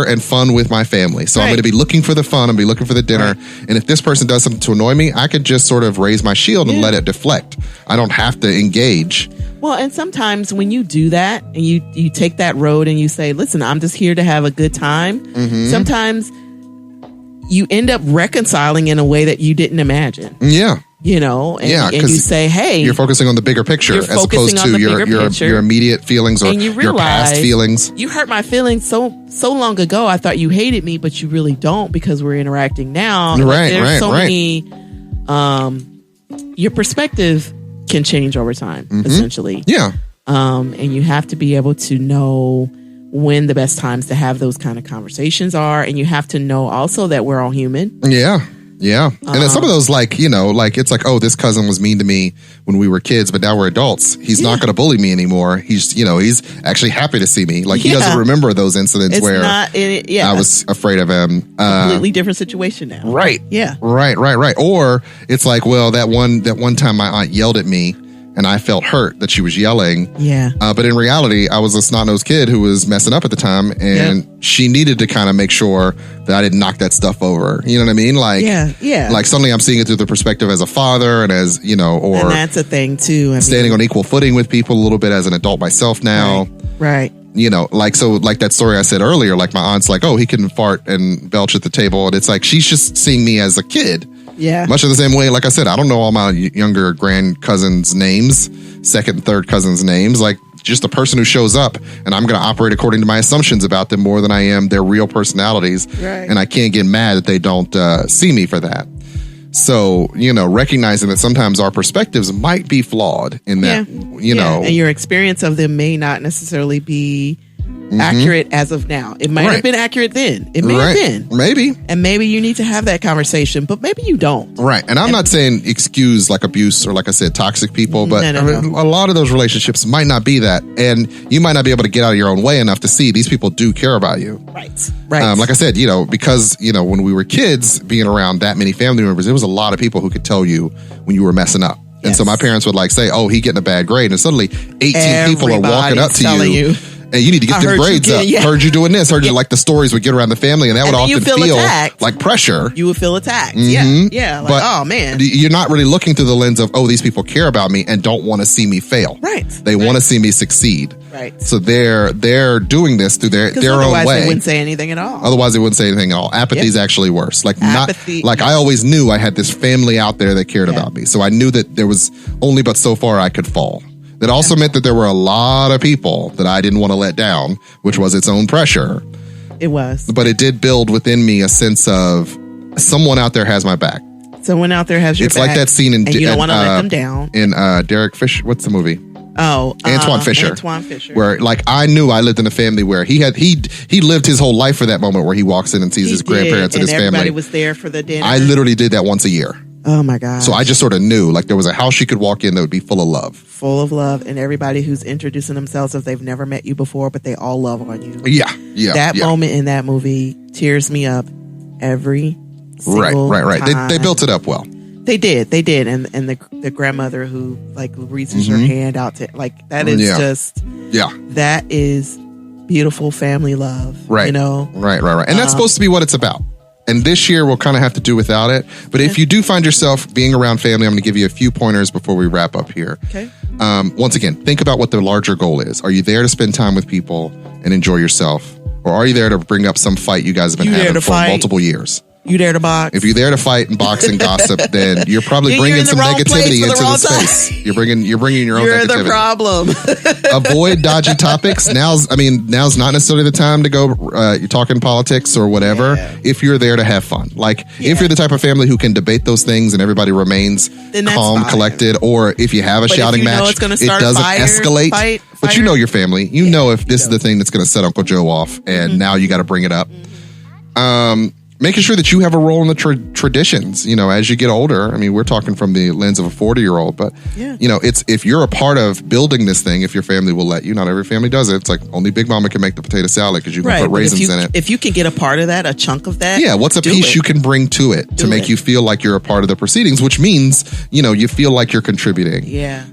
Speaker 1: and fun with my family. So I'm going to be looking for the fun. I'm going to be looking for the dinner. And if this person does something to annoy me, I could just sort of raise my shield and let it deflect. I don't have to engage.
Speaker 2: Well, and sometimes when you do that and you take that road and you say, listen, I'm just here to have a good time. Sometimes you end up reconciling in a way that you didn't imagine. Yeah. And you say, hey,
Speaker 1: you're focusing on the bigger picture as opposed to your immediate feelings or your past feelings.
Speaker 2: You hurt my feelings so long ago. I thought you hated me, but you really don't because we're interacting now. There's so many, your perspective can change over time, essentially.
Speaker 1: Yeah.
Speaker 2: And you have to be able to know when the best times to have those kind of conversations are. And you have to know also that we're all human.
Speaker 1: Yeah. And then some of those, it's like, oh, this cousin was mean to me when we were kids, but now we're adults. He's not going to bully me anymore. He's actually happy to see me. Like he doesn't remember those incidents where I was afraid of him.
Speaker 2: Completely different situation now.
Speaker 1: Right.
Speaker 2: Yeah.
Speaker 1: Right. Or it's like, well, that one time my aunt yelled at me and I felt hurt that she was yelling.
Speaker 2: Yeah.
Speaker 1: But in reality, I was a snot-nosed kid who was messing up at the time, and she needed to kind of make sure that I didn't knock that stuff over. You know what I mean? Like, like suddenly I'm seeing it through the perspective as a father and as, you know, or
Speaker 2: and that's a thing too.
Speaker 1: Standing on equal footing with people a little bit as an adult myself now.
Speaker 2: Right.
Speaker 1: You know, like, so like that story I said earlier, like my aunt's like, oh, he can fart and belch at the table. And it's like, she's just seeing me as a kid.
Speaker 2: Yeah.
Speaker 1: Much of the same way, like I said, I don't know all my younger grand cousins' names, second and third cousins' names, like just a person who shows up, and I'm going to operate according to my assumptions about them more than I am their real personalities.
Speaker 2: Right.
Speaker 1: And I can't get mad that they don't see me for that. So, you know, recognizing that sometimes our perspectives might be flawed in that, you know.
Speaker 2: And your experience of them may not necessarily be accurate as of now. It might have been accurate then. It may have been.
Speaker 1: Maybe.
Speaker 2: And maybe you need to have that conversation, but maybe you don't.
Speaker 1: Right. And I'm not saying excuse like abuse or, like I said, toxic people, but
Speaker 2: No.
Speaker 1: a lot of those relationships might not be that. And you might not be able to get out of your own way enough to see these people do care about you.
Speaker 2: Right. Right.
Speaker 1: Like I said, you know, because, you know, when we were kids, being around that many family members, there was a lot of people who could tell you when you were messing up. And so my parents would like say, oh, he getting a bad grade. And suddenly 18 people are walking up to you. And you need to get them grades up. Heard you doing this. Heard you, like the stories would get around the family, and that would often feel like pressure.
Speaker 2: You would feel attacked. Yeah. Like,
Speaker 1: but
Speaker 2: oh man.
Speaker 1: You're not really looking through the lens of, oh, these people care about me and don't want to see me fail.
Speaker 2: Right.
Speaker 1: They want to see me succeed.
Speaker 2: Right.
Speaker 1: So they're doing this through their own way.
Speaker 2: Otherwise they wouldn't say anything at all.
Speaker 1: Otherwise they wouldn't say anything at all. Apathy is actually worse. Like
Speaker 2: apathy,
Speaker 1: I always knew I had this family out there that cared about me. So I knew that there was only but so far I could fall. That also meant that there were a lot of people that I didn't want to let down, which was its own pressure.
Speaker 2: It was.
Speaker 1: But it did build within me a sense of someone out there has my back.
Speaker 2: Someone out there has your back.
Speaker 1: It's like that scene in...
Speaker 2: And you don't want to let them down.
Speaker 1: In Derek Fisher... What's the movie?
Speaker 2: Oh,
Speaker 1: Antoine Fisher.
Speaker 2: Antoine Fisher.
Speaker 1: Where, like, I knew I lived in a family where he lived his whole life for that moment where he walks in and sees his grandparents and his family.
Speaker 2: Everybody was there for the dinner.
Speaker 1: I literally did that once a year.
Speaker 2: Oh my God.
Speaker 1: So I just sort of knew, like, there was a house you could walk in that would be full of love.
Speaker 2: Full of love, and everybody who's introducing themselves if they've never met you before, but they all love on you.
Speaker 1: Yeah.
Speaker 2: That moment in that movie tears me up every single time.
Speaker 1: They built it up well.
Speaker 2: They did. And the grandmother who like reaches her hand out to, like, that is just that is beautiful family love.
Speaker 1: Right.
Speaker 2: You know?
Speaker 1: Right. And that's supposed to be what it's about. And this year we'll kind of have to do without it. But if you do find yourself being around family, I'm going to give you a few pointers before we wrap up here.
Speaker 2: Okay.
Speaker 1: Once again, think about what the larger goal is. Are you there to spend time with people and enjoy yourself? Or are you there to bring up some fight you guys have been having for multiple years?
Speaker 2: You there to box?
Speaker 1: If you're there to fight and box and gossip, then you're probably bringing some negativity into the space. You're bringing your own negativity.
Speaker 2: You're the problem.
Speaker 1: Avoid dodgy topics. Now's not necessarily the time to go. You're talking politics or whatever. Yeah. If you're there to have fun, like if you're the type of family who can debate those things and everybody remains calm, collected, or if you have a shouting match, it doesn't escalate. But you know your family. You know if this is the thing that's going to set Uncle Joe off, and now you got to bring it up. Making sure that you have a role in the traditions, you know, as you get older. I mean, we're talking from the lens of a 40-year-old, but, you know, it's if you're a part of building this thing, if your family will let you, not every family does it. It's like only Big Mama can make the potato salad because you can put raisins in it.
Speaker 2: If you can get a part of that, a chunk of that.
Speaker 1: Yeah, what's a piece you can bring to it to make you feel like you're a part of the proceedings, which means, you know, you feel like you're contributing.
Speaker 2: Yeah.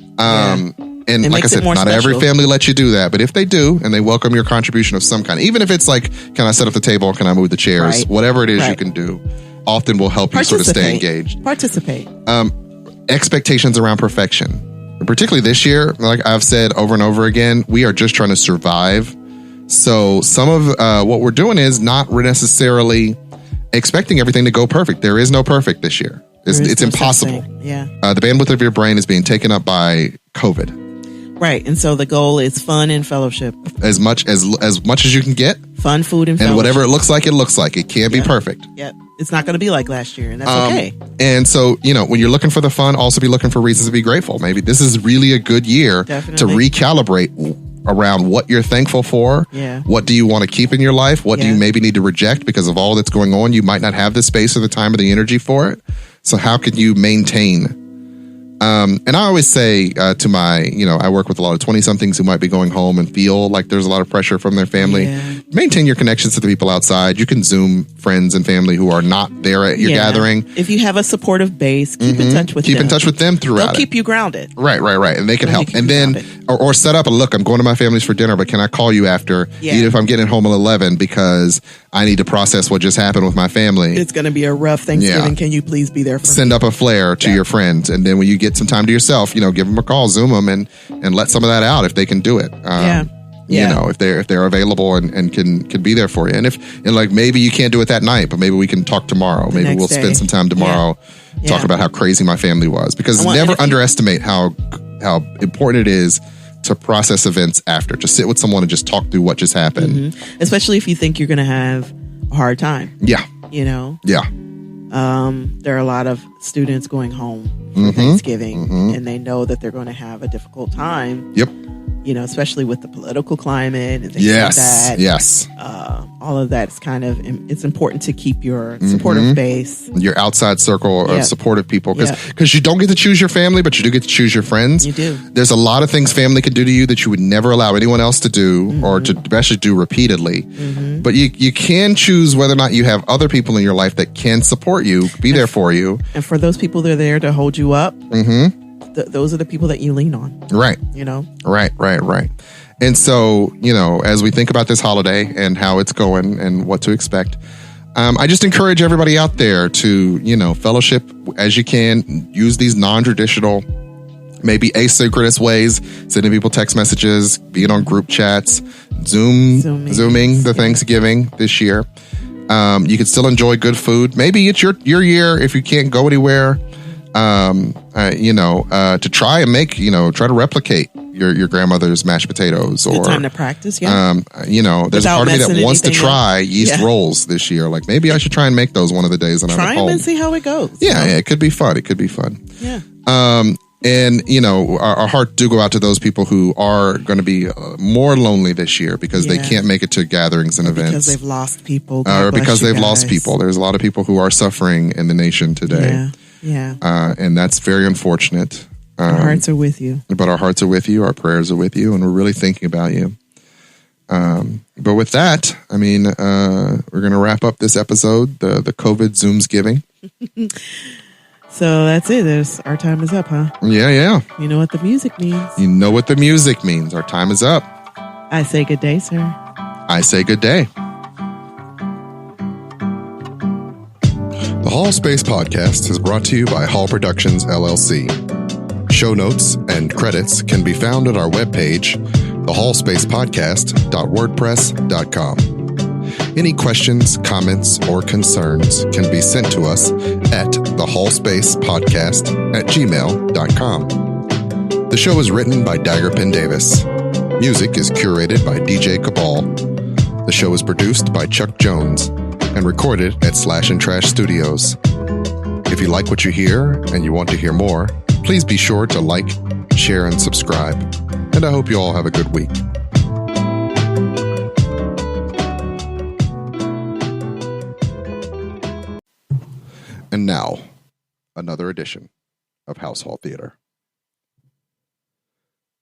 Speaker 1: And like I said, not every family lets you do that. But if they do, and they welcome your contribution of some kind, even if it's like, can I set up the table? Can I move the chairs? Whatever it is you can do, often will help you sort of stay engaged.
Speaker 2: Participate.
Speaker 1: Expectations around perfection. And particularly this year, like I've said over and over again, we are just trying to survive. So some of what we're doing is not necessarily expecting everything to go perfect. There is no perfect this year. It's impossible.
Speaker 2: Yeah.
Speaker 1: The bandwidth of your brain is being taken up by COVID.
Speaker 2: Right, and so the goal is fun and fellowship.
Speaker 1: As much as you can get.
Speaker 2: Fun, food, and fellowship.
Speaker 1: And whatever it looks like, it looks like. It can't be perfect.
Speaker 2: Yep. It's not going to be like last year, and that's okay.
Speaker 1: And so, you know, when you're looking for the fun, also be looking for reasons to be grateful. Maybe this is really a good year to recalibrate around what you're thankful for. Yeah. What do you want to keep in your life? What do you maybe need to reject because of all that's going on? You might not have the space or the time or the energy for it. So how can you maintain? And I always say to my, you know, I work with a lot of 20-somethings who might be going home and feel like there's a lot of pressure from their family. Yeah. maintain your connections to the people outside. You can Zoom friends and family who are not there at your gathering.
Speaker 2: If you have a supportive base, keep in touch with them.
Speaker 1: Keep in touch with them throughout.
Speaker 2: They'll keep you grounded.
Speaker 1: Right. And they can help. And then, or set up look, I'm going to my family's for dinner, but can I call you after?
Speaker 2: Yeah.
Speaker 1: Even if I'm getting home at 11 because I need to process what just happened with my family.
Speaker 2: It's going to be a rough Thanksgiving. Can you please be there for
Speaker 1: Send
Speaker 2: me?
Speaker 1: up a flare to your friends. And then when you get some time to yourself, give them a call, Zoom them, and let some of that out if they can do it. If they're available and can be there for you. And like maybe you can't do it that night, but maybe we can talk tomorrow. Maybe we'll spend some time tomorrow talking about how crazy my family was. Because never underestimate how important it is to process events after. Just sit with someone and just talk through what just happened.
Speaker 2: Especially if you think you're going to have a hard time.
Speaker 1: Yeah.
Speaker 2: Yeah. There are a lot of students going home for Thanksgiving, and they know that they're going to have a difficult time.
Speaker 1: Yep.
Speaker 2: Especially with the political climate and things like that.
Speaker 1: Yes.
Speaker 2: All of that is it's important to keep your supportive base.
Speaker 1: Your outside circle of supportive people. Because you don't get to choose your family, but you do get to choose your friends.
Speaker 2: You do.
Speaker 1: There's a lot of things family can do to you that you would never allow anyone else to do or to especially do repeatedly. But you can choose whether or not you have other people in your life that can support you, be there for you.
Speaker 2: And for those people that are there to hold you up, those are the people that you lean on.
Speaker 1: Right. Right. And so, as we think about this holiday and how it's going and what to expect, I just encourage everybody out there to, fellowship as you can. Use these non-traditional, maybe asynchronous ways, sending people text messages, being on group chats, Zooming the Thanksgiving this year. You can still enjoy good food. Maybe it's your year if you can't go anywhere. To try and make, try to replicate your grandmother's mashed potatoes, or
Speaker 2: time to practice. There's
Speaker 1: a part of me that wants to try yeast rolls this year. Like maybe I should try and make those one of the days that I'm at home.
Speaker 2: Try them and see how it goes.
Speaker 1: Yeah, it could be fun. Yeah. And our heart do go out to those people who are going to be more lonely this year because they can't make it to gatherings and events.
Speaker 2: Because they've lost people.
Speaker 1: Or because they've lost people. There's a lot of people who are suffering in the nation today.
Speaker 2: Yeah.
Speaker 1: And that's very unfortunate.
Speaker 2: Our hearts are with you.
Speaker 1: But our hearts are with you. Our prayers are with you. And we're really thinking about you. But with that, we're going to wrap up this episode, the COVID Zooms giving.
Speaker 2: So that's it. Our time is up, huh?
Speaker 1: Yeah.
Speaker 2: You know what the music means.
Speaker 1: You know what the music means. Our time is up.
Speaker 2: I say good day, sir.
Speaker 1: I say good day. The Hall Space Podcast is brought to you by Hall Productions, LLC. Show notes and credits can be found at our webpage, thehallspacepodcast.wordpress.com. Any questions, comments, or concerns can be sent to us at thehallspacepodcast@gmail.com. The show is written by Daggerpin Davis. Music is curated by DJ Cabal. The show is produced by Chuck Jones and recorded at Slash and Trash Studios. If you like what you hear and you want to hear more, please be sure to like, share, and subscribe. And I hope you all have a good week. And now, another edition of House Hall Theater.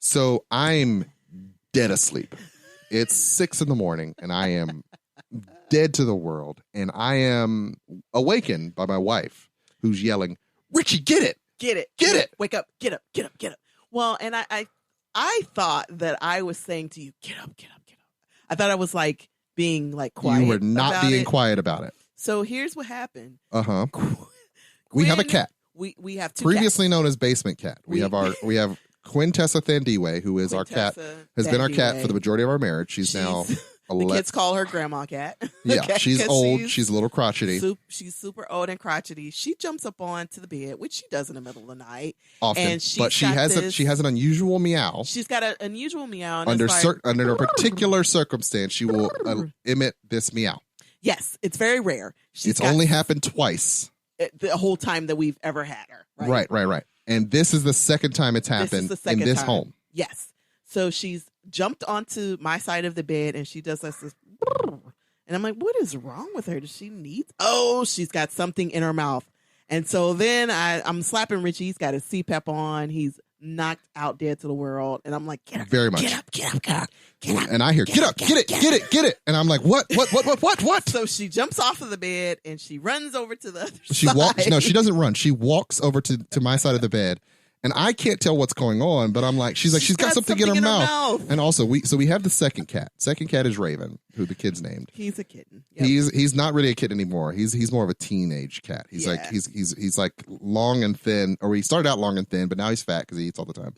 Speaker 1: So I'm dead asleep. It's 6 a.m. and I am dead to the world. And I am awakened by my wife who's yelling, "Richie, get it!
Speaker 2: Get it!
Speaker 1: Get it!
Speaker 2: Wake up! Get up! Get up! Get up!" Well, and I thought that I was saying to you, "Get up! Get up! Get up!" I thought I was like being like quiet.
Speaker 1: You were not being quiet about it.
Speaker 2: So here's what happened.
Speaker 1: We have a cat.
Speaker 2: We have two
Speaker 1: previously
Speaker 2: cats.
Speaker 1: known as Basement Cat. We have Quintessa Thandiwe, who is our cat, has been our cat for the majority of our marriage. She's now
Speaker 2: the kids call her Grandma Cat.
Speaker 1: Yeah, okay, she's old. She's a little crotchety.
Speaker 2: She's super old and crotchety. She jumps up onto the bed, which she does in the middle of the night.
Speaker 1: Often,
Speaker 2: and
Speaker 1: she has an unusual meow.
Speaker 2: She's got an unusual meow.
Speaker 1: Under a particular circumstance, she will emit this meow.
Speaker 2: Yes, it's very rare.
Speaker 1: It's only happened twice.
Speaker 2: The whole time that we've ever had her. Right.
Speaker 1: And this is the second time it's happened in this home.
Speaker 2: Yes. So she's jumped onto my side of the bed and she does this. And I'm like, what is wrong with her? Does she need? Oh, she's got something in her mouth. And so then I'm slapping Richie. He's got his CPAP on. He's
Speaker 3: knocked out dead to the world. And I'm like, get up,
Speaker 1: very much.
Speaker 3: Get up, girl. Get up.
Speaker 1: And I hear, get up, get it. And I'm like, what?
Speaker 3: So she jumps off of the bed and she runs over to the other
Speaker 1: She
Speaker 3: side.
Speaker 1: walks. No, she doesn't run. She walks over to my side of the bed. And I can't tell what's going on, but I'm like, she's got something in her mouth. And also, we have the second cat. Second cat is Raven, who the kid's named.
Speaker 3: He's a kitten. Yep.
Speaker 1: He's not really a kitten anymore. He's more of a teenage cat. He's like he's like long and thin, or he started out long and thin, but now he's fat because he eats all the time.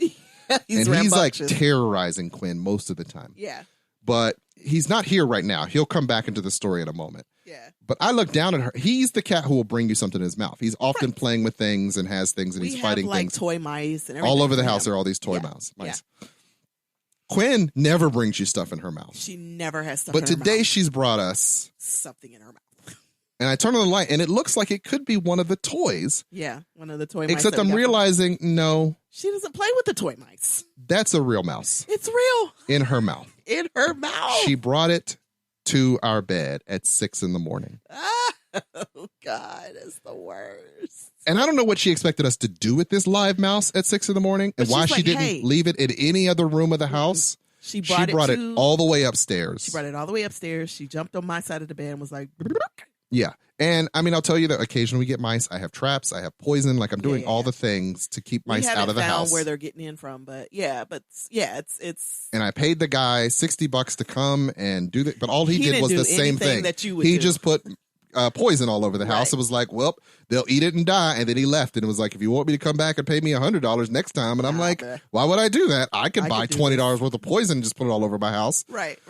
Speaker 1: He's like terrorizing Quinn most of the time.
Speaker 3: Yeah.
Speaker 1: But he's not here right now. He'll come back into the story in a moment.
Speaker 3: Yeah.
Speaker 1: But I look down at her. He's the cat who will bring you something in his mouth. He's often playing with things and has things, and he's fighting
Speaker 3: like
Speaker 1: things.
Speaker 3: Toy mice and everything.
Speaker 1: All over the house there are all these toy mice.
Speaker 3: Yeah.
Speaker 1: Quinn never brings you stuff in her mouth.
Speaker 3: She never has stuff
Speaker 1: but
Speaker 3: in her mouth.
Speaker 1: But today she's brought us
Speaker 3: something in her mouth.
Speaker 1: And I turn on the light, and it looks like it could be one of the toys.
Speaker 3: Yeah, one of the toy mice.
Speaker 1: Except I'm realizing, no.
Speaker 3: She doesn't play with the toy mice.
Speaker 1: That's a real mouse.
Speaker 3: It's real.
Speaker 1: In her mouth.
Speaker 3: In her mouth.
Speaker 1: She brought it to our bed at 6 a.m.
Speaker 3: Oh, God, it's the worst.
Speaker 1: And I don't know what she expected us to do with this live mouse at 6 a.m. and why she didn't leave it in any other room of the house.
Speaker 3: She brought
Speaker 1: it all the way upstairs.
Speaker 3: She brought it all the way upstairs. She jumped on my side of the bed and was like...
Speaker 1: Yeah. And I mean, I'll tell you that occasionally we get mice. I have traps. I have poison. Like I'm doing all the things to keep mice out of the house.
Speaker 3: Where they're getting in from, but it's.
Speaker 1: And I paid the guy $60 to come and do that, but all he did was the same thing.
Speaker 3: That you would
Speaker 1: he
Speaker 3: do.
Speaker 1: Just put poison all over the house. It was like, well, they'll eat it and die. And then he left, and it was like, if you want me to come back and pay me $100 next time, and I'm like, why would I do that? I can buy $20 worth of poison and just put it all over my house.
Speaker 3: Right.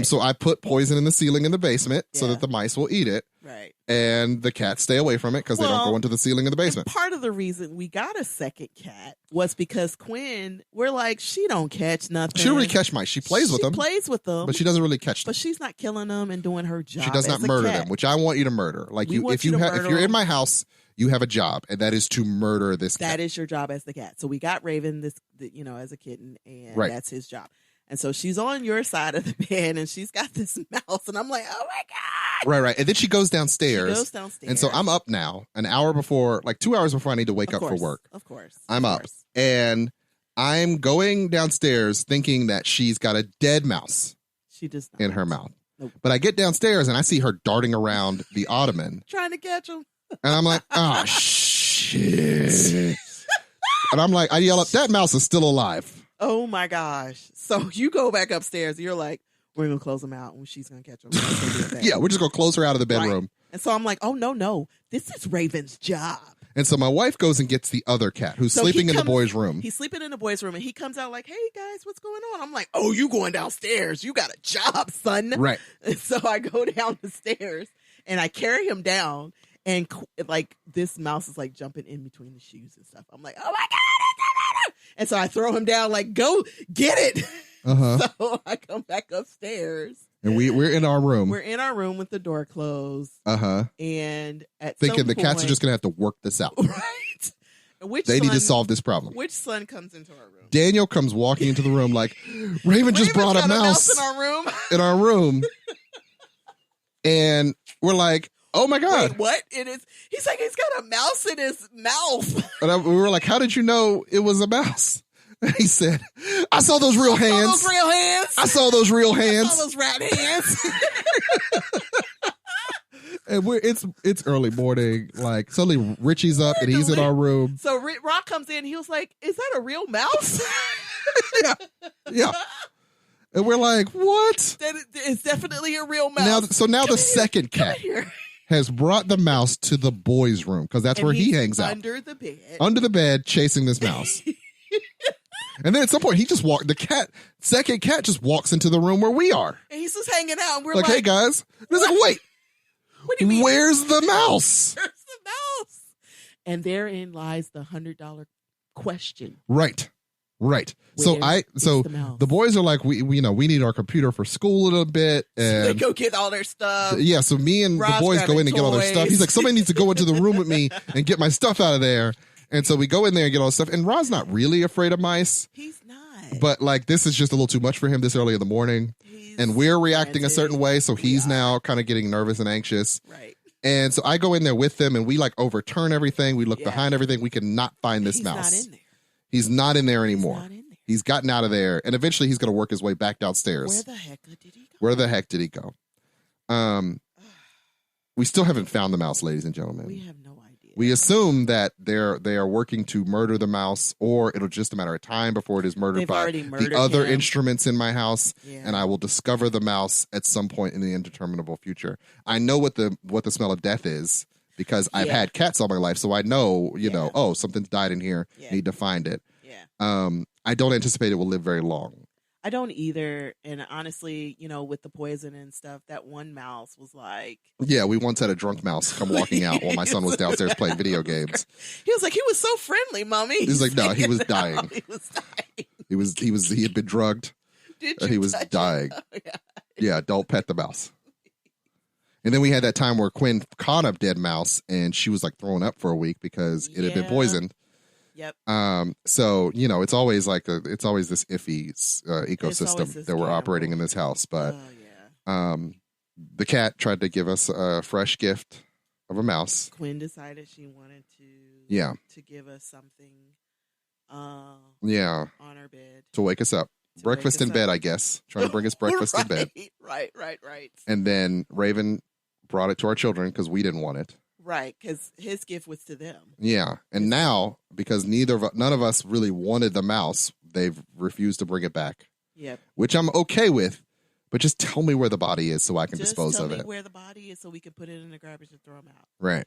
Speaker 1: So I put poison in the ceiling in the basement so that the mice will eat it.
Speaker 3: Right.
Speaker 1: And the cats stay away from it because they don't go into the ceiling in the basement.
Speaker 3: Part of the reason we got a second cat was because Quinn, we're like, she don't catch nothing.
Speaker 1: She don't really catch mice. She plays with them.
Speaker 3: But
Speaker 1: she doesn't really catch them.
Speaker 3: But she's not killing them and doing her job.
Speaker 1: She does not murder them, which I want you to murder. Like if you're in my house, you have a job, and that is to murder this cat.
Speaker 3: That is your job as the cat. So we got Raven as a kitten, and that's his job. And so she's on your side of the bed, and she's got this mouse, and I'm like, oh my God.
Speaker 1: Right. And then she goes downstairs. And so I'm up now, an hour before, like 2 hours before I need to wake up for work.
Speaker 3: Of course.
Speaker 1: I'm up, and I'm going downstairs thinking that she's got a dead mouse.
Speaker 3: She does not.
Speaker 1: In her mouth.
Speaker 3: Nope.
Speaker 1: But I get downstairs, and I see her darting around the ottoman.
Speaker 3: Trying to catch him.
Speaker 1: And I'm like, oh, shit. And I'm like, I yell up, that mouse is still alive.
Speaker 3: Oh my gosh. So you go back upstairs and you're like, we're going to close him out and she's going to catch him.
Speaker 1: Yeah, we're just going to close her out of the bedroom.
Speaker 3: Right. And so I'm like, oh, no. This is Raven's job.
Speaker 1: And so my wife goes and gets the other cat who's sleeping in the boys' room.
Speaker 3: He's sleeping in the boys' room and he comes out like, hey guys, what's going on? I'm like, oh, you going downstairs. You got a job, son.
Speaker 1: Right.
Speaker 3: And so I go down the stairs and I carry him down and like this mouse is like jumping in between the shoes and stuff. I'm like, oh my God. And so I throw him down like, go get it. So I come back upstairs.
Speaker 1: And we're in our room.
Speaker 3: We're in our room with the door closed. And
Speaker 1: thinking the cats are just going to have to work this out.
Speaker 3: Right.
Speaker 1: They need to solve this problem.
Speaker 3: Which son comes into our room?
Speaker 1: Daniel comes walking into the room like, Raven just brought a mouse
Speaker 3: in our room.
Speaker 1: In our room. And we're like, oh my God.
Speaker 3: Wait, what? He's like, he's got a mouse in his mouth.
Speaker 1: And we were like, how did you know it was a mouse? And he said, I saw those real hands. I saw those real hands.
Speaker 3: I saw those rat hands.
Speaker 1: And it's early morning. Like suddenly Richie's up and he's in our room.
Speaker 3: So Rock comes in. He was like, is that a real mouse?
Speaker 1: Yeah. And we're like, what?
Speaker 3: It's definitely a real mouse.
Speaker 1: Now the second cat has brought the mouse to the boys' room because that's where he hangs out. Under the bed, chasing this mouse. And then at some point, second cat just walks into the room where we are.
Speaker 3: And he's just hanging out. And we're
Speaker 1: like, hey guys. And he's like, wait.
Speaker 3: What do you mean?
Speaker 1: Where's the mouse?
Speaker 3: Where's the mouse? And therein lies the $100 question.
Speaker 1: Right. So the boys are like, we need our computer for school a little bit. And
Speaker 3: so they go get all their stuff.
Speaker 1: Yeah. So me and the boys go in and get all their stuff. He's like, somebody needs to go into the room with me and get my stuff out of there. And so we go in there and get all the stuff. And Rod's not really afraid of mice.
Speaker 3: He's not.
Speaker 1: But like, this is just a little too much for him this early in the morning. And we're reacting a certain way. So he's now kind of getting nervous and anxious.
Speaker 3: Right.
Speaker 1: And so I go in there with them and we like overturn everything. We look behind everything. We cannot find this mouse.
Speaker 3: He's not in there.
Speaker 1: He's not in there anymore.
Speaker 3: He's not in there.
Speaker 1: He's gotten out of there, and eventually he's going to work his way back downstairs.
Speaker 3: Where the heck did he go?
Speaker 1: Where the heck did he go? We still haven't found the mouse, ladies and gentlemen.
Speaker 3: We have no idea.
Speaker 1: We assume that they are working to murder the mouse, or it'll just a matter of time before it is murdered by the other instruments in my house, and I will discover the mouse at some point in the indeterminable future. I know what the smell of death is because I've had cats all my life, so I know, oh, something's died in here. Need to find it.
Speaker 3: Yeah.
Speaker 1: I don't anticipate it will live very long.
Speaker 3: I don't either. And honestly, with the poison and stuff, that one mouse was like...
Speaker 1: Yeah, we once had a drunk mouse come walking out while my son was downstairs playing video games.
Speaker 3: He was like, he was so friendly, Mommy.
Speaker 1: He's like, no, he was dying.
Speaker 3: He was dying.
Speaker 1: He had been drugged. He was dying. Yeah, don't pet the mouse. And then we had that time where Quinn caught a dead mouse and she was like throwing up for a week because it had been poisoned.
Speaker 3: Yep.
Speaker 1: So, it's always it's always this iffy ecosystem that we're operating in this house. But the cat tried to give us a fresh gift of a mouse.
Speaker 3: Quinn decided she wanted to give us something on our bed.
Speaker 1: To wake us up. Breakfast in bed, I guess. Trying to bring us breakfast in bed.
Speaker 3: Right.
Speaker 1: And then Raven brought it to our children because we didn't want it.
Speaker 3: Right, because his gift was to them.
Speaker 1: Yeah, and now because none of us really wanted the mouse, they've refused to bring it back.
Speaker 3: Yep.
Speaker 1: Which I'm okay with, but just tell me where the body is so I can dispose of it.
Speaker 3: Tell me where the body is so we can put it in the garbage and throw them out.
Speaker 1: Right.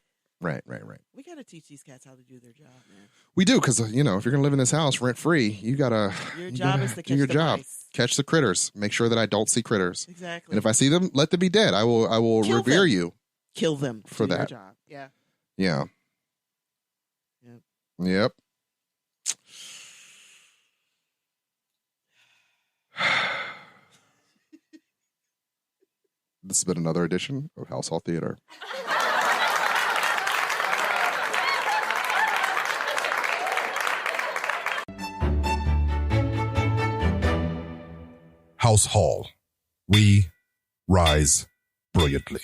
Speaker 3: We got to teach these cats how to do their job, man.
Speaker 1: We do, because if you're going to live in this house rent free, you gotta
Speaker 3: is to
Speaker 1: do your job.
Speaker 3: Mice.
Speaker 1: Catch the critters. Make sure that I don't see critters.
Speaker 3: Exactly.
Speaker 1: And if I see them, let them be dead. I will revere you.
Speaker 3: Kill them
Speaker 1: for that.
Speaker 3: Your job. Yeah.
Speaker 1: Yeah. Yep. This has been another edition of House Hall Theater. House Hall. We rise brilliantly.